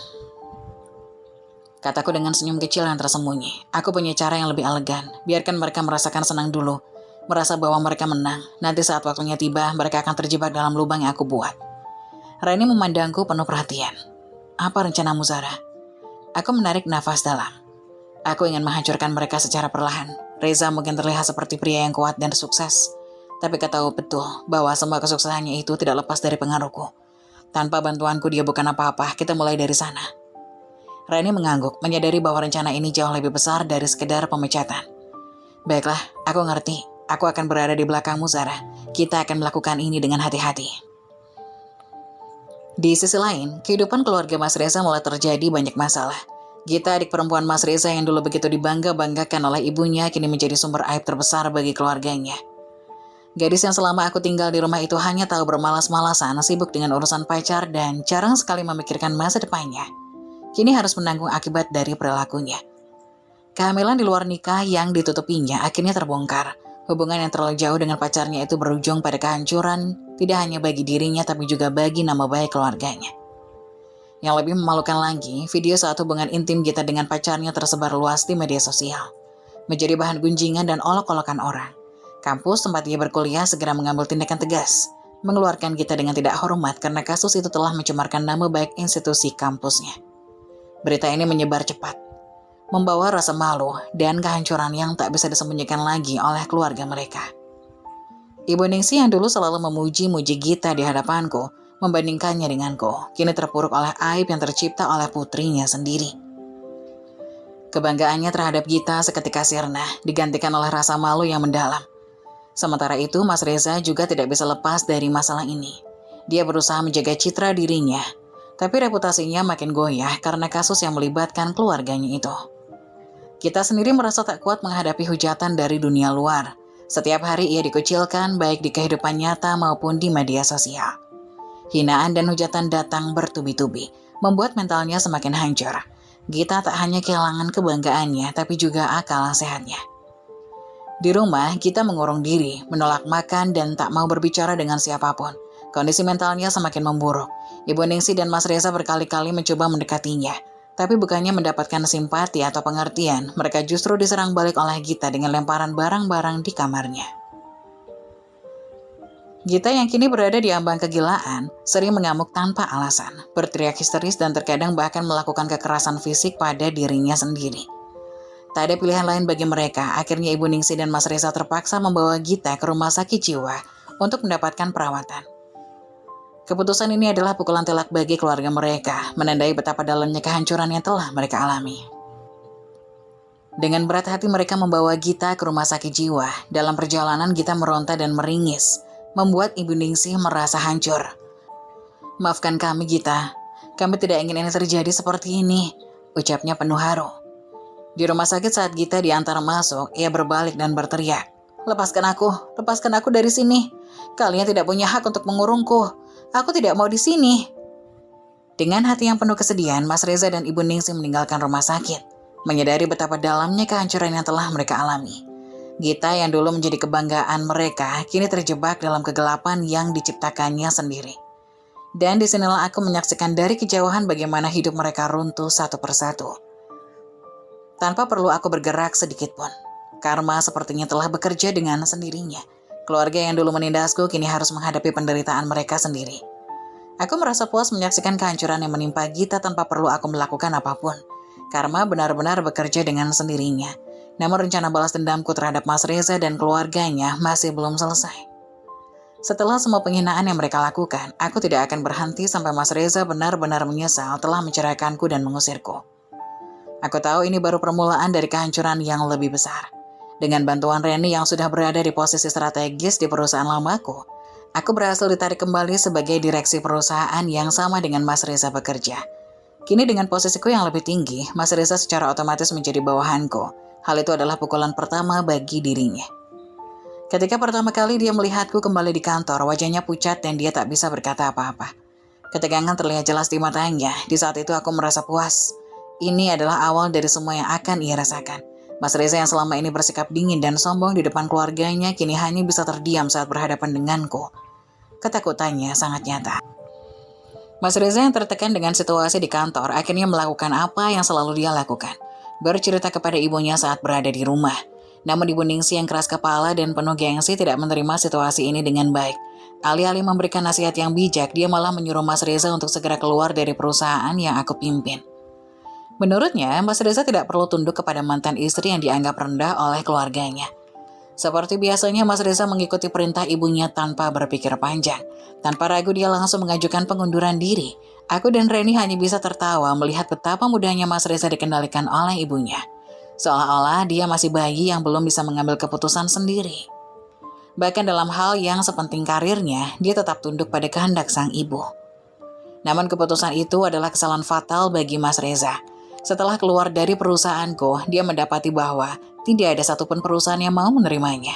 Kataku dengan senyum kecil yang tersembunyi. Aku punya cara yang lebih elegan. Biarkan mereka merasakan senang dulu. Merasa bahwa mereka menang. Nanti saat waktunya tiba, mereka akan terjebak dalam lubang yang aku buat. Reni memandangku penuh perhatian. Apa rencanamu, Zara? Aku menarik nafas dalam. Aku ingin menghancurkan mereka secara perlahan. Reza mungkin terlihat seperti pria yang kuat dan sukses. Tapi kau tahu betul bahwa semua kesuksesannya itu tidak lepas dari pengaruhku. Tanpa bantuanku dia bukan apa-apa, kita mulai dari sana. Reni mengangguk, menyadari bahwa rencana ini jauh lebih besar dari sekedar pemecatan. Baiklah, aku ngerti. Aku akan berada di belakangmu, Zara. Kita akan melakukan ini dengan hati-hati. Di sisi lain, kehidupan keluarga Mas Reza mulai terjadi banyak masalah. Gita, adik perempuan Mas Reza yang dulu begitu dibangga-banggakan oleh ibunya, kini menjadi sumber aib terbesar bagi keluarganya. Gadis yang selama aku tinggal di rumah itu hanya tahu bermalas-malasan, sibuk dengan urusan pacar dan jarang sekali memikirkan masa depannya. Kini harus menanggung akibat dari perilakunya. Kehamilan di luar nikah yang ditutupinya akhirnya terbongkar. Hubungan yang terlalu jauh dengan pacarnya itu berujung pada kehancuran, tidak hanya bagi dirinya tapi juga bagi nama baik keluarganya. Yang lebih memalukan lagi, video saat hubungan intim Gita dengan pacarnya tersebar luas di media sosial. Menjadi bahan gunjingan dan olok-olokan orang. Kampus tempat dia berkuliah segera mengambil tindakan tegas, mengeluarkan Gita dengan tidak hormat karena kasus itu telah mencemarkan nama baik institusi kampusnya. Berita ini menyebar cepat, membawa rasa malu dan kehancuran yang tak bisa disembunyikan lagi oleh keluarga mereka. Ibu Ningsih yang dulu selalu memuji-muji Gita di hadapanku, membandingkannya denganku, kini terpuruk oleh aib yang tercipta oleh putrinya sendiri. Kebanggaannya terhadap Gita seketika sirna, digantikan oleh rasa malu yang mendalam. Sementara itu, Mas Reza juga tidak bisa lepas dari masalah ini. Dia berusaha menjaga citra dirinya, tapi reputasinya makin goyah karena kasus yang melibatkan keluarganya itu. Kita sendiri merasa tak kuat menghadapi hujatan dari dunia luar. Setiap hari ia dikucilkan baik di kehidupan nyata maupun di media sosial. Hinaan dan hujatan datang bertubi-tubi, membuat mentalnya semakin hancur. Gita tak hanya kehilangan kebanggaannya, tapi juga akal sehatnya. Di rumah, Gita mengurung diri, menolak makan dan tak mau berbicara dengan siapapun. Kondisi mentalnya semakin memburuk. Ibu Ningsih dan Mas Reza berkali-kali mencoba mendekatinya. Tapi bukannya mendapatkan simpati atau pengertian, mereka justru diserang balik oleh Gita dengan lemparan barang-barang di kamarnya. Gita yang kini berada di ambang kegilaan, sering mengamuk tanpa alasan, berteriak histeris dan terkadang bahkan melakukan kekerasan fisik pada dirinya sendiri. Tak ada pilihan lain bagi mereka, akhirnya Ibu Ningsih dan Mas Reza terpaksa membawa Gita ke rumah sakit jiwa untuk mendapatkan perawatan. Keputusan ini adalah pukulan telak bagi keluarga mereka, menandai betapa dalamnya kehancuran yang telah mereka alami. Dengan berat hati mereka membawa Gita ke rumah sakit jiwa. Dalam perjalanan Gita meronta dan meringis, membuat Ibu Ningsih merasa hancur. Maafkan kami Gita, kami tidak ingin ini terjadi seperti ini, ucapnya penuh haru. Di rumah sakit saat Gita diantar masuk, ia berbalik dan berteriak, lepaskan aku dari sini. Kalian tidak punya hak untuk mengurungku. Aku tidak mau di sini. Dengan hati yang penuh kesedihan, Mas Reza dan Ibu Ningsih meninggalkan rumah sakit, menyadari betapa dalamnya kehancuran yang telah mereka alami. Gita yang dulu menjadi kebanggaan mereka, kini terjebak dalam kegelapan yang diciptakannya sendiri. Dan disinilah aku menyaksikan dari kejauhan bagaimana hidup mereka runtuh satu persatu. Tanpa perlu aku bergerak sedikit pun. Karma sepertinya telah bekerja dengan sendirinya. Keluarga yang dulu menindasku kini harus menghadapi penderitaan mereka sendiri. Aku merasa puas menyaksikan kehancuran yang menimpa Gita tanpa perlu aku melakukan apapun. Karma benar-benar bekerja dengan sendirinya. Namun rencana balas dendamku terhadap Mas Reza dan keluarganya masih belum selesai. Setelah semua penghinaan yang mereka lakukan, aku tidak akan berhenti sampai Mas Reza benar-benar menyesal telah menceraikanku dan mengusirku. Aku tahu ini baru permulaan dari kehancuran yang lebih besar. Dengan bantuan Reni yang sudah berada di posisi strategis di perusahaan lamaku, aku berhasil ditarik kembali sebagai direksi perusahaan yang sama dengan Mas Reza bekerja. Kini dengan posisiku yang lebih tinggi, Mas Reza secara otomatis menjadi bawahanku. Hal itu adalah pukulan pertama bagi dirinya. Ketika pertama kali dia melihatku kembali di kantor, wajahnya pucat dan dia tak bisa berkata apa-apa. Ketegangan terlihat jelas di matanya. Di saat itu aku merasa puas. Ini adalah awal dari semua yang akan ia rasakan. Mas Reza yang selama ini bersikap dingin dan sombong di depan keluarganya kini hanya bisa terdiam saat berhadapan denganku. Ketakutannya sangat nyata. Mas Reza yang tertekan dengan situasi di kantor akhirnya melakukan apa yang selalu dia lakukan. Bercerita kepada ibunya saat berada di rumah. Namun Ibu Ningsih yang keras kepala dan penuh gengsi tidak menerima situasi ini dengan baik. Alih-alih memberikan nasihat yang bijak, dia malah menyuruh Mas Reza untuk segera keluar dari perusahaan yang aku pimpin. Menurutnya, Mas Reza tidak perlu tunduk kepada mantan istri yang dianggap rendah oleh keluarganya. Seperti biasanya, Mas Reza mengikuti perintah ibunya tanpa berpikir panjang. Tanpa ragu, dia langsung mengajukan pengunduran diri. Aku dan Reni hanya bisa tertawa melihat betapa mudahnya Mas Reza dikendalikan oleh ibunya. Seolah-olah dia masih bayi yang belum bisa mengambil keputusan sendiri. Bahkan dalam hal yang sepenting karirnya, dia tetap tunduk pada kehendak sang ibu. Namun keputusan itu adalah kesalahan fatal bagi Mas Reza. Setelah keluar dari perusahaanku, dia mendapati bahwa tidak ada satupun perusahaan yang mau menerimanya.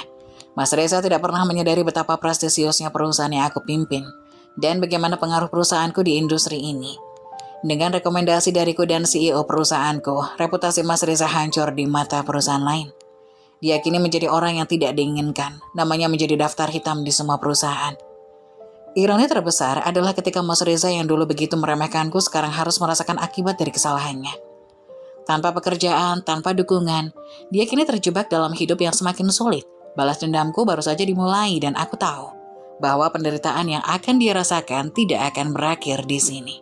Mas Reza tidak pernah menyadari betapa prestisiusnya perusahaan yang aku pimpin dan bagaimana pengaruh perusahaanku di industri ini. Dengan rekomendasi dariku dan CEO perusahaanku, reputasi Mas Reza hancur di mata perusahaan lain. Dia kini menjadi orang yang tidak diinginkan, namanya menjadi daftar hitam di semua perusahaan. Ironi terbesar adalah ketika Mas Reza yang dulu begitu meremehkanku sekarang harus merasakan akibat dari kesalahannya. Tanpa pekerjaan, tanpa dukungan, dia kini terjebak dalam hidup yang semakin sulit. Balas dendamku baru saja dimulai dan aku tahu bahwa penderitaan yang akan dia rasakan tidak akan berakhir di sini.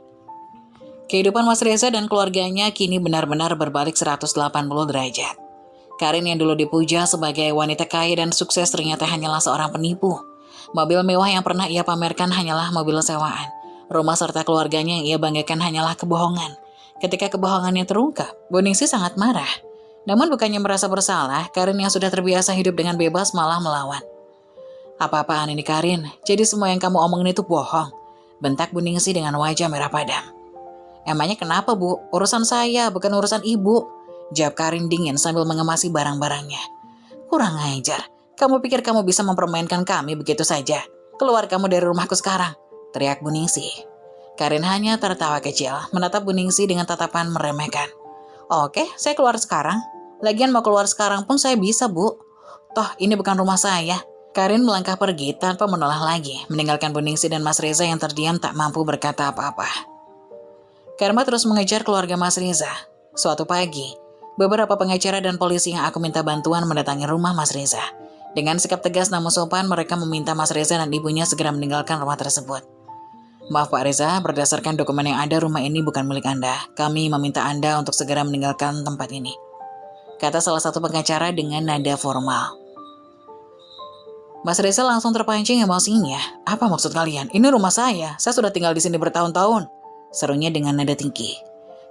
Kehidupan Mas Reza dan keluarganya kini benar-benar berbalik 180 derajat. Karin yang dulu dipuja sebagai wanita kaya dan sukses ternyata hanyalah seorang penipu. Mobil mewah yang pernah ia pamerkan hanyalah mobil sewaan. Rumah serta keluarganya yang ia banggakan hanyalah kebohongan. Ketika kebohongannya terungkap, Bu Ningsih sangat marah. Namun bukannya merasa bersalah, Karin yang sudah terbiasa hidup dengan bebas malah melawan. Apa-apaan ini Karin? Jadi semua yang kamu omongin itu bohong? Bentak Bu Ningsih dengan wajah merah padam. Emangnya kenapa Bu? Urusan saya, bukan urusan ibu. Jawab Karin dingin sambil mengemasi barang-barangnya. Kurang ajar. Kamu pikir kamu bisa mempermainkan kami begitu saja? Keluar kamu dari rumahku sekarang, teriak Bu Ningsih. Karin hanya tertawa kecil, menatap Bu Ningsih dengan tatapan meremehkan. Oke, saya keluar sekarang. Lagian mau keluar sekarang pun saya bisa, Bu. Toh, ini bukan rumah saya. Karin melangkah pergi tanpa menoleh lagi, meninggalkan Bu Ningsih dan Mas Reza yang terdiam tak mampu berkata apa-apa. Karma terus mengejar keluarga Mas Reza. Suatu pagi, beberapa pengacara dan polisi yang aku minta bantuan mendatangi rumah Mas Reza. Dengan sikap tegas namun sopan, mereka meminta Mas Reza dan ibunya segera meninggalkan rumah tersebut. Maaf Pak Reza, berdasarkan dokumen yang ada rumah ini bukan milik Anda. Kami meminta Anda untuk segera meninggalkan tempat ini, kata salah satu pengacara dengan nada formal. Mas Reza langsung terpancing emosinya. Apa maksud kalian? Ini rumah saya sudah tinggal di sini bertahun-tahun, serunya dengan nada tinggi.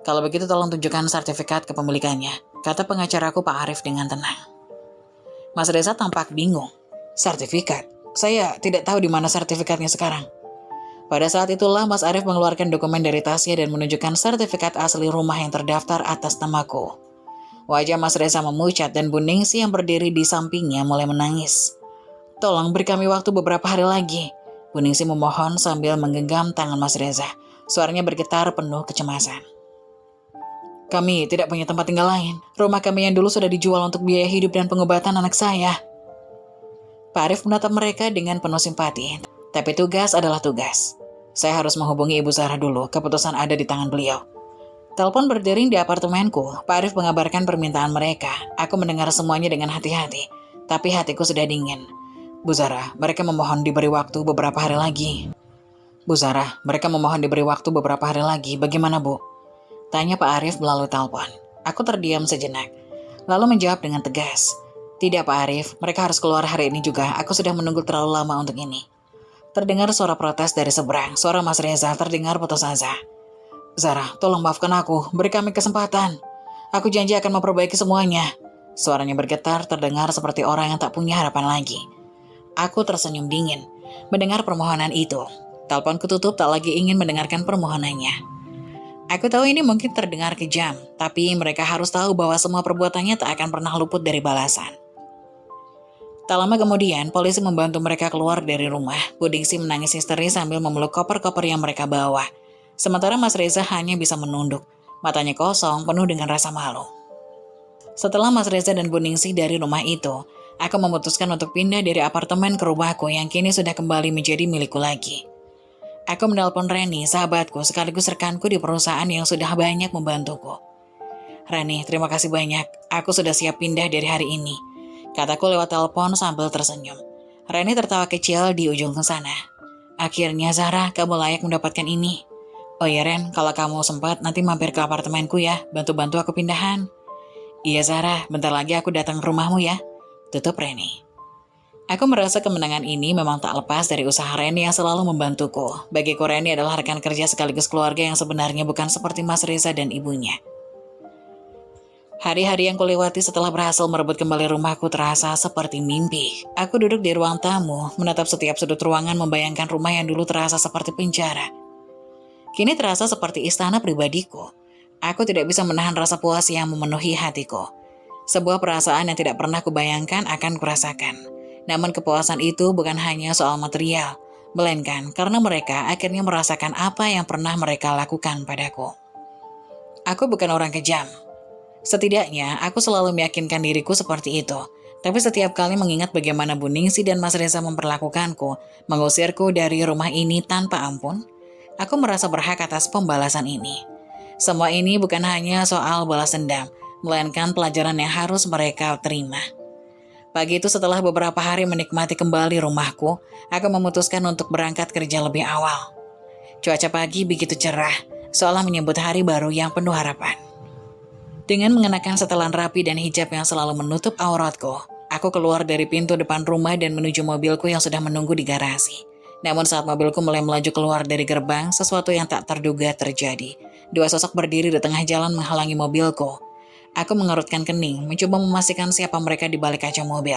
Kalau begitu tolong tunjukkan sertifikat kepemilikannya, kata pengacaraku Pak Arif dengan tenang. Mas Reza tampak bingung. Sertifikat? Saya tidak tahu di mana sertifikatnya sekarang. Pada saat itulah Mas Arif mengeluarkan dokumen dari tasnya dan menunjukkan sertifikat asli rumah yang terdaftar atas namaku. Wajah Mas Reza memucat dan Bu Ningsih yang berdiri di sampingnya mulai menangis. Tolong beri kami waktu beberapa hari lagi, Bu Ningsih memohon sambil menggenggam tangan Mas Reza. Suaranya bergetar penuh kecemasan. Kami tidak punya tempat tinggal lain. Rumah kami yang dulu sudah dijual untuk biaya hidup dan pengobatan anak saya. Pak Arif menatap mereka dengan penuh simpati. Tapi tugas adalah tugas. Saya harus menghubungi Ibu Sarah dulu, keputusan ada di tangan beliau. Telepon berdering di apartemenku. Pak Arif mengabarkan permintaan mereka. Aku mendengar semuanya dengan hati-hati, tapi hatiku sudah dingin. Bu Zara, mereka memohon diberi waktu beberapa hari lagi. Bu Zara, mereka memohon diberi waktu beberapa hari lagi. Bagaimana, Bu? Tanya Pak Arif melalui telepon. Aku terdiam sejenak, lalu menjawab dengan tegas. Tidak Pak Arif, mereka harus keluar hari ini juga. Aku sudah menunggu terlalu lama untuk ini. Terdengar suara protes dari seberang. Suara Mas Reza terdengar putus asa. Zara, tolong maafkan aku. Beri kami kesempatan. Aku janji akan memperbaiki semuanya. Suaranya bergetar, terdengar seperti orang yang tak punya harapan lagi. Aku tersenyum dingin mendengar permohonan itu. Teleponku tutup, tak lagi ingin mendengarkan permohonannya. Aku tahu ini mungkin terdengar kejam, tapi mereka harus tahu bahwa semua perbuatannya tak akan pernah luput dari balasan. Tak lama kemudian, polisi membantu mereka keluar dari rumah. Bu Dingsi menangis histeris sambil memeluk koper-koper yang mereka bawa. Sementara Mas Reza hanya bisa menunduk, matanya kosong, penuh dengan rasa malu. Setelah Mas Reza dan Bu Ningsih dari rumah itu, aku memutuskan untuk pindah dari apartemen ke rumahku yang kini sudah kembali menjadi milikku lagi. Aku menelpon Reni, sahabatku, sekaligus rekanku di perusahaan yang sudah banyak membantuku. Reni, terima kasih banyak. Aku sudah siap pindah dari hari ini, kataku lewat telepon sambil tersenyum. Reni tertawa kecil di ujung sana. Akhirnya Zara, kamu layak mendapatkan ini. Oh ya Ren, kalau kamu sempat nanti mampir ke apartemenku ya, bantu-bantu aku pindahan. Iya Zara, bentar lagi aku datang ke rumahmu ya, tutup Reni. Aku merasa kemenangan ini memang tak lepas dari usaha Reni yang selalu membantuku. Bagiku Reni adalah rekan kerja sekaligus keluarga yang sebenarnya bukan seperti Mas Reza dan ibunya. Hari-hari yang kulewati setelah berhasil merebut kembali rumahku terasa seperti mimpi. Aku duduk di ruang tamu, menatap setiap sudut ruangan membayangkan rumah yang dulu terasa seperti penjara. Kini terasa seperti istana pribadiku. Aku tidak bisa menahan rasa puas yang memenuhi hatiku. Sebuah perasaan yang tidak pernah kubayangkan akan kurasakan. Namun kepuasan itu bukan hanya soal material, melainkan karena mereka akhirnya merasakan apa yang pernah mereka lakukan padaku. Aku bukan orang kejam. Setidaknya aku selalu meyakinkan diriku seperti itu. Tapi setiap kali mengingat bagaimana Bu Ningsih dan Mas Reza memperlakukanku, mengusirku dari rumah ini tanpa ampun, aku merasa berhak atas pembalasan ini. Semua ini bukan hanya soal balas dendam, melainkan pelajaran yang harus mereka terima. Pagi itu setelah beberapa hari menikmati kembali rumahku, aku memutuskan untuk berangkat kerja lebih awal. Cuaca pagi begitu cerah, seolah menyambut hari baru yang penuh harapan. Dengan mengenakan setelan rapi dan hijab yang selalu menutup auratku, aku keluar dari pintu depan rumah dan menuju mobilku yang sudah menunggu di garasi. Namun saat mobilku mulai melaju keluar dari gerbang, sesuatu yang tak terduga terjadi. Dua sosok berdiri di tengah jalan menghalangi mobilku. Aku mengerutkan kening, mencoba memastikan siapa mereka di balik kaca mobil.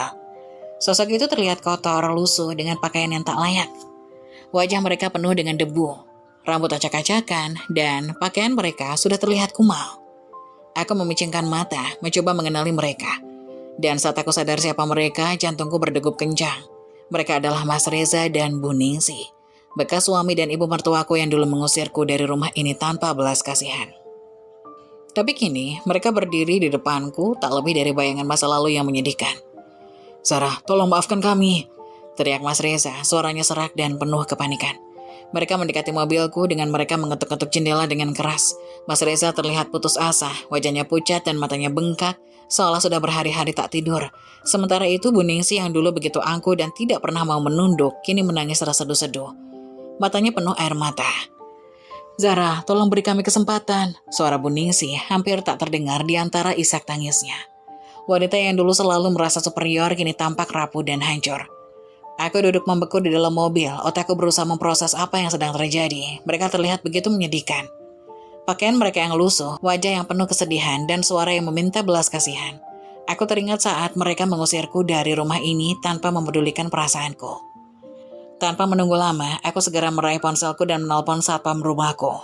Sosok itu terlihat kotor, lusuh, dengan pakaian yang tak layak. Wajah mereka penuh dengan debu, rambut acak-acakan, dan pakaian mereka sudah terlihat kumal. Aku memicingkan mata, mencoba mengenali mereka. Dan saat aku sadar siapa mereka, jantungku berdegup kencang. Mereka adalah Mas Reza dan Bu Ningsih, bekas suami dan ibu mertuaku yang dulu mengusirku dari rumah ini tanpa belas kasihan. Tapi kini, mereka berdiri di depanku tak lebih dari bayangan masa lalu yang menyedihkan. Zara, tolong maafkan kami, teriak Mas Reza, suaranya serak dan penuh kepanikan. Mereka mendekati mobilku dengan mereka mengetuk-ketuk jendela dengan keras. Mas Reza terlihat putus asa, wajahnya pucat dan matanya bengkak, seolah sudah berhari-hari tak tidur. Sementara itu Bu Ningsih yang dulu begitu angkuh dan tidak pernah mau menunduk, kini menangis terseduh-seduh. Matanya penuh air mata. Zara, tolong beri kami kesempatan. Suara Bu Ningsih hampir tak terdengar di antara isak tangisnya. Wanita yang dulu selalu merasa superior kini tampak rapuh dan hancur. Aku duduk membeku di dalam mobil, otakku berusaha memproses apa yang sedang terjadi. Mereka terlihat begitu menyedihkan. Pakaian mereka yang lusuh, wajah yang penuh kesedihan, dan suara yang meminta belas kasihan. Aku teringat saat mereka mengusirku dari rumah ini tanpa memedulikan perasaanku. Tanpa menunggu lama, aku segera meraih ponselku dan menelpon satpam rumahku.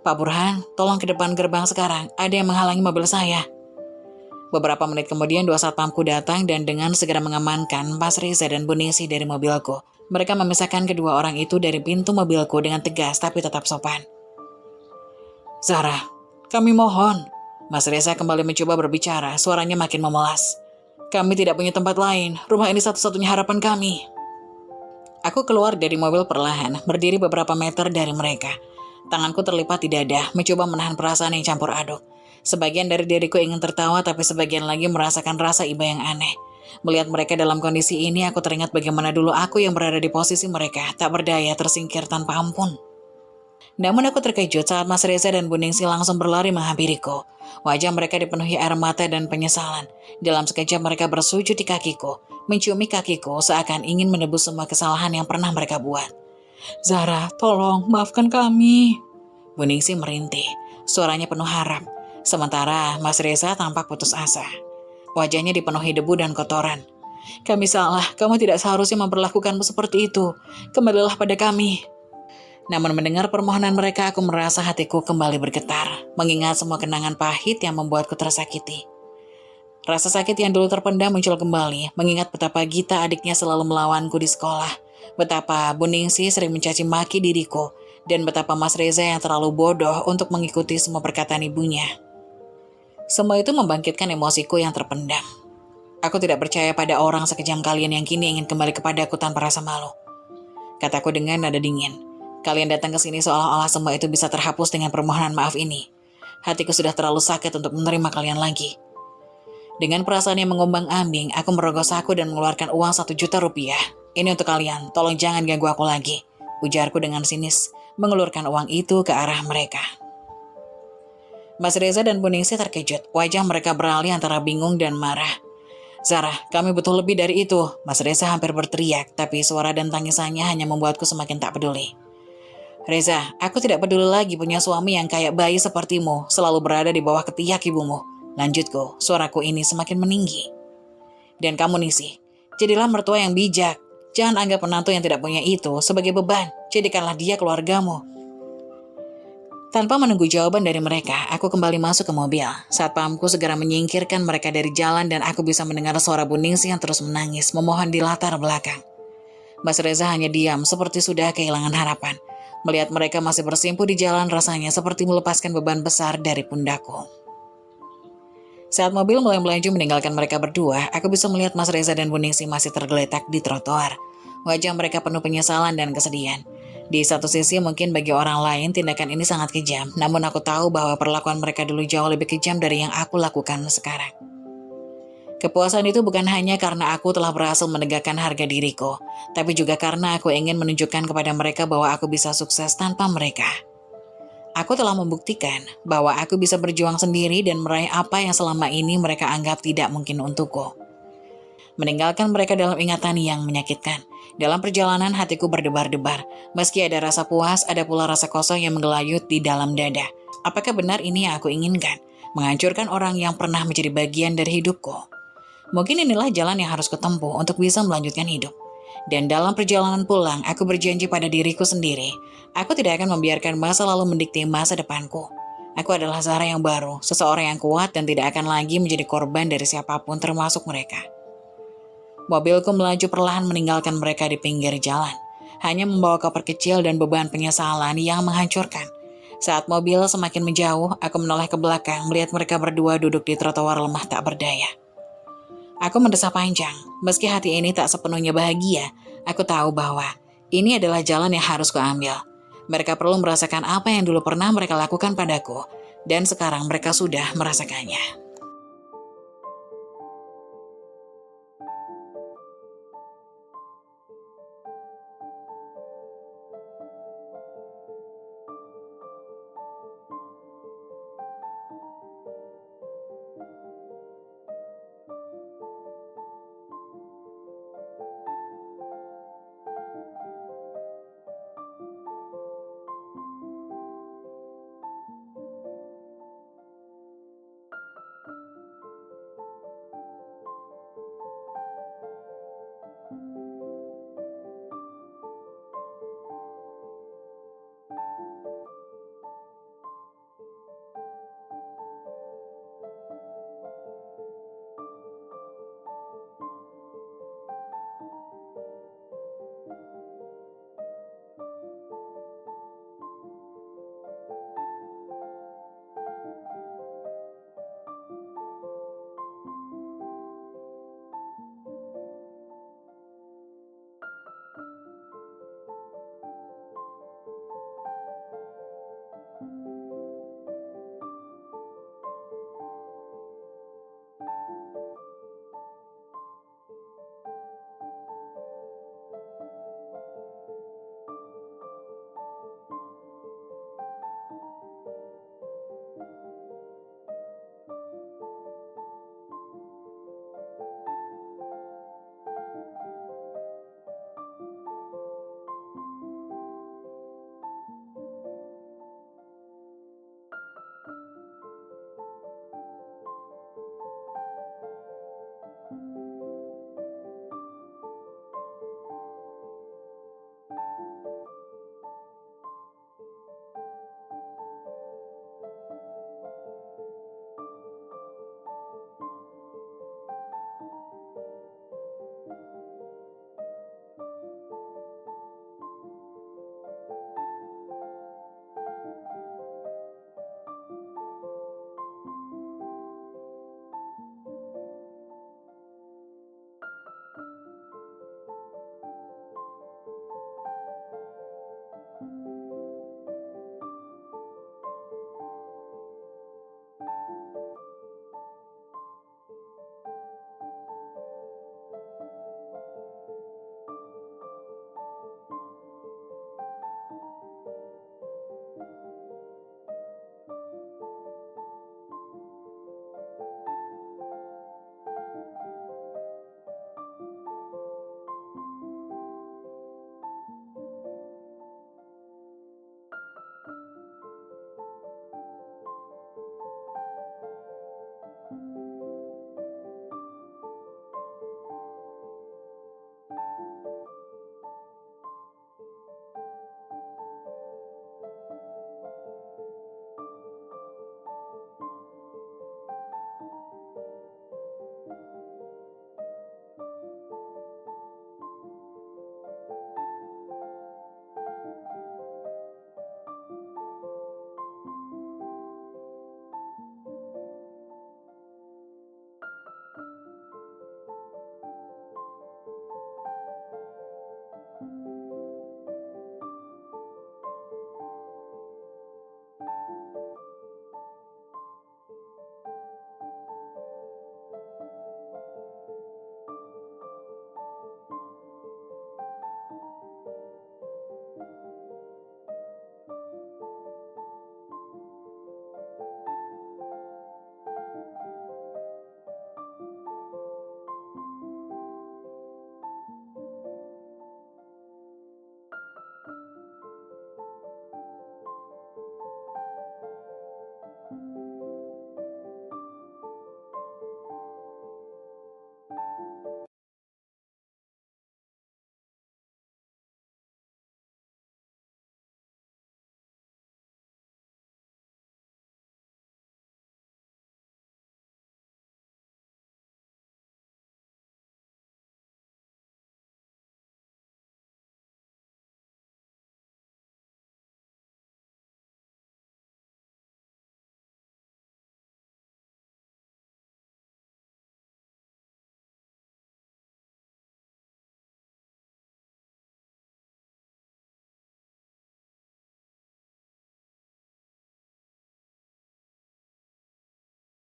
Pak Burhan, tolong ke depan gerbang sekarang, ada yang menghalangi mobil saya. Beberapa menit kemudian dua satpamku datang dan dengan segera mengamankan Mas Reza dan Bu Ningsih dari mobilku. Mereka memisahkan kedua orang itu dari pintu mobilku dengan tegas tapi tetap sopan. Zara, kami mohon. Mas Reza kembali mencoba berbicara, suaranya makin memelas. Kami tidak punya tempat lain, rumah ini satu-satunya harapan kami. Aku keluar dari mobil perlahan, berdiri beberapa meter dari mereka. Tanganku terlipat di dada, mencoba menahan perasaan yang campur aduk. Sebagian dari diriku ingin tertawa, tapi sebagian lagi merasakan rasa iba yang aneh. Melihat mereka dalam kondisi ini, aku teringat bagaimana dulu aku yang berada di posisi mereka, tak berdaya, tersingkir tanpa ampun. Namun aku terkejut saat Mas Reza dan Bu Ningsih langsung berlari menghampiriku. Wajah mereka dipenuhi air mata dan penyesalan. Dalam sekejap mereka bersujud di kakiku, menciumi kakiku seakan ingin menebus semua kesalahan yang pernah mereka buat. "Zara, tolong maafkan kami." Bu Ningsih merintih, suaranya penuh harap. Sementara Mas Reza tampak putus asa. Wajahnya dipenuhi debu dan kotoran. "Kami salah, kamu tidak seharusnya memperlakukanmu seperti itu. Kembalilah pada kami." Namun mendengar permohonan mereka, aku merasa hatiku kembali bergetar, mengingat semua kenangan pahit yang membuatku tersakiti. Rasa sakit yang dulu terpendam muncul kembali, mengingat betapa Gita adiknya selalu melawanku di sekolah, betapa Bu Ningsih sering mencaci maki diriku, dan betapa Mas Reza yang terlalu bodoh untuk mengikuti semua perkataan ibunya. Semua itu membangkitkan emosiku yang terpendam. Aku tidak percaya pada orang sekejam kalian yang kini ingin kembali kepadaku tanpa rasa malu. Kataku dengan nada dingin. Kalian datang ke sini seolah-olah semua itu bisa terhapus dengan permohonan maaf ini. Hatiku sudah terlalu sakit untuk menerima kalian lagi. Dengan perasaan yang mengombang-ambing, aku merogoh saku dan mengeluarkan uang 1 juta rupiah. "Ini untuk kalian, tolong jangan ganggu aku lagi," ujarku dengan sinis, mengelurkan uang itu ke arah mereka. Mas Reza dan Bu Ningsih terkejut, wajah mereka beralih antara bingung dan marah. "Zara, kami butuh lebih dari itu," Mas Reza hampir berteriak, tapi suara dan tangisannya hanya membuatku semakin tak peduli. "Reza, aku tidak peduli lagi punya suami yang kayak bayi sepertimu, selalu berada di bawah ketiak ibumu," lanjutku, suaraku ini semakin meninggi. "Dan kamu Ningsih, jadilah mertua yang bijak. Jangan anggap menantu yang tidak punya itu sebagai beban, jadikanlah dia keluargamu." Tanpa menunggu jawaban dari mereka, aku kembali masuk ke mobil. Saat pahamku segera menyingkirkan mereka dari jalan dan aku bisa mendengar suara Bu Ningsih yang terus menangis, memohon di latar belakang. Mas Reza hanya diam seperti sudah kehilangan harapan. Melihat mereka masih bersimpuh di jalan rasanya seperti melepaskan beban besar dari pundakku. Saat mobil mulai melaju meninggalkan mereka berdua, aku bisa melihat Mas Reza dan Bu Ningsih masih tergeletak di trotoar. Wajah mereka penuh penyesalan dan kesedihan. Di satu sisi mungkin bagi orang lain tindakan ini sangat kejam, namun aku tahu bahwa perlakuan mereka dulu jauh lebih kejam dari yang aku lakukan sekarang. Kepuasan itu bukan hanya karena aku telah berhasil menegakkan harga diriku, tapi juga karena aku ingin menunjukkan kepada mereka bahwa aku bisa sukses tanpa mereka. Aku telah membuktikan bahwa aku bisa berjuang sendiri dan meraih apa yang selama ini mereka anggap tidak mungkin untukku. Meninggalkan mereka dalam ingatan yang menyakitkan. Dalam perjalanan hatiku berdebar-debar. Meski ada rasa puas, ada pula rasa kosong yang menggelayut di dalam dada. Apakah benar ini yang aku inginkan? Menghancurkan orang yang pernah menjadi bagian dari hidupku. Mungkin inilah jalan yang harus kutempuh untuk bisa melanjutkan hidup. Dan dalam perjalanan pulang, aku berjanji pada diriku sendiri. Aku tidak akan membiarkan masa lalu mendikte masa depanku. Aku adalah Zara yang baru, seseorang yang kuat dan tidak akan lagi menjadi korban dari siapapun termasuk mereka. Mobilku melaju perlahan meninggalkan mereka di pinggir jalan. Hanya membawa koper kecil dan beban penyesalan yang menghancurkan. Saat mobil semakin menjauh, aku menoleh ke belakang melihat mereka berdua duduk di trotoar lemah tak berdaya. Aku mendesah panjang. Meski hati ini tak sepenuhnya bahagia, aku tahu bahwa ini adalah jalan yang harus kuambil. Mereka perlu merasakan apa yang dulu pernah mereka lakukan padaku, dan sekarang mereka sudah merasakannya.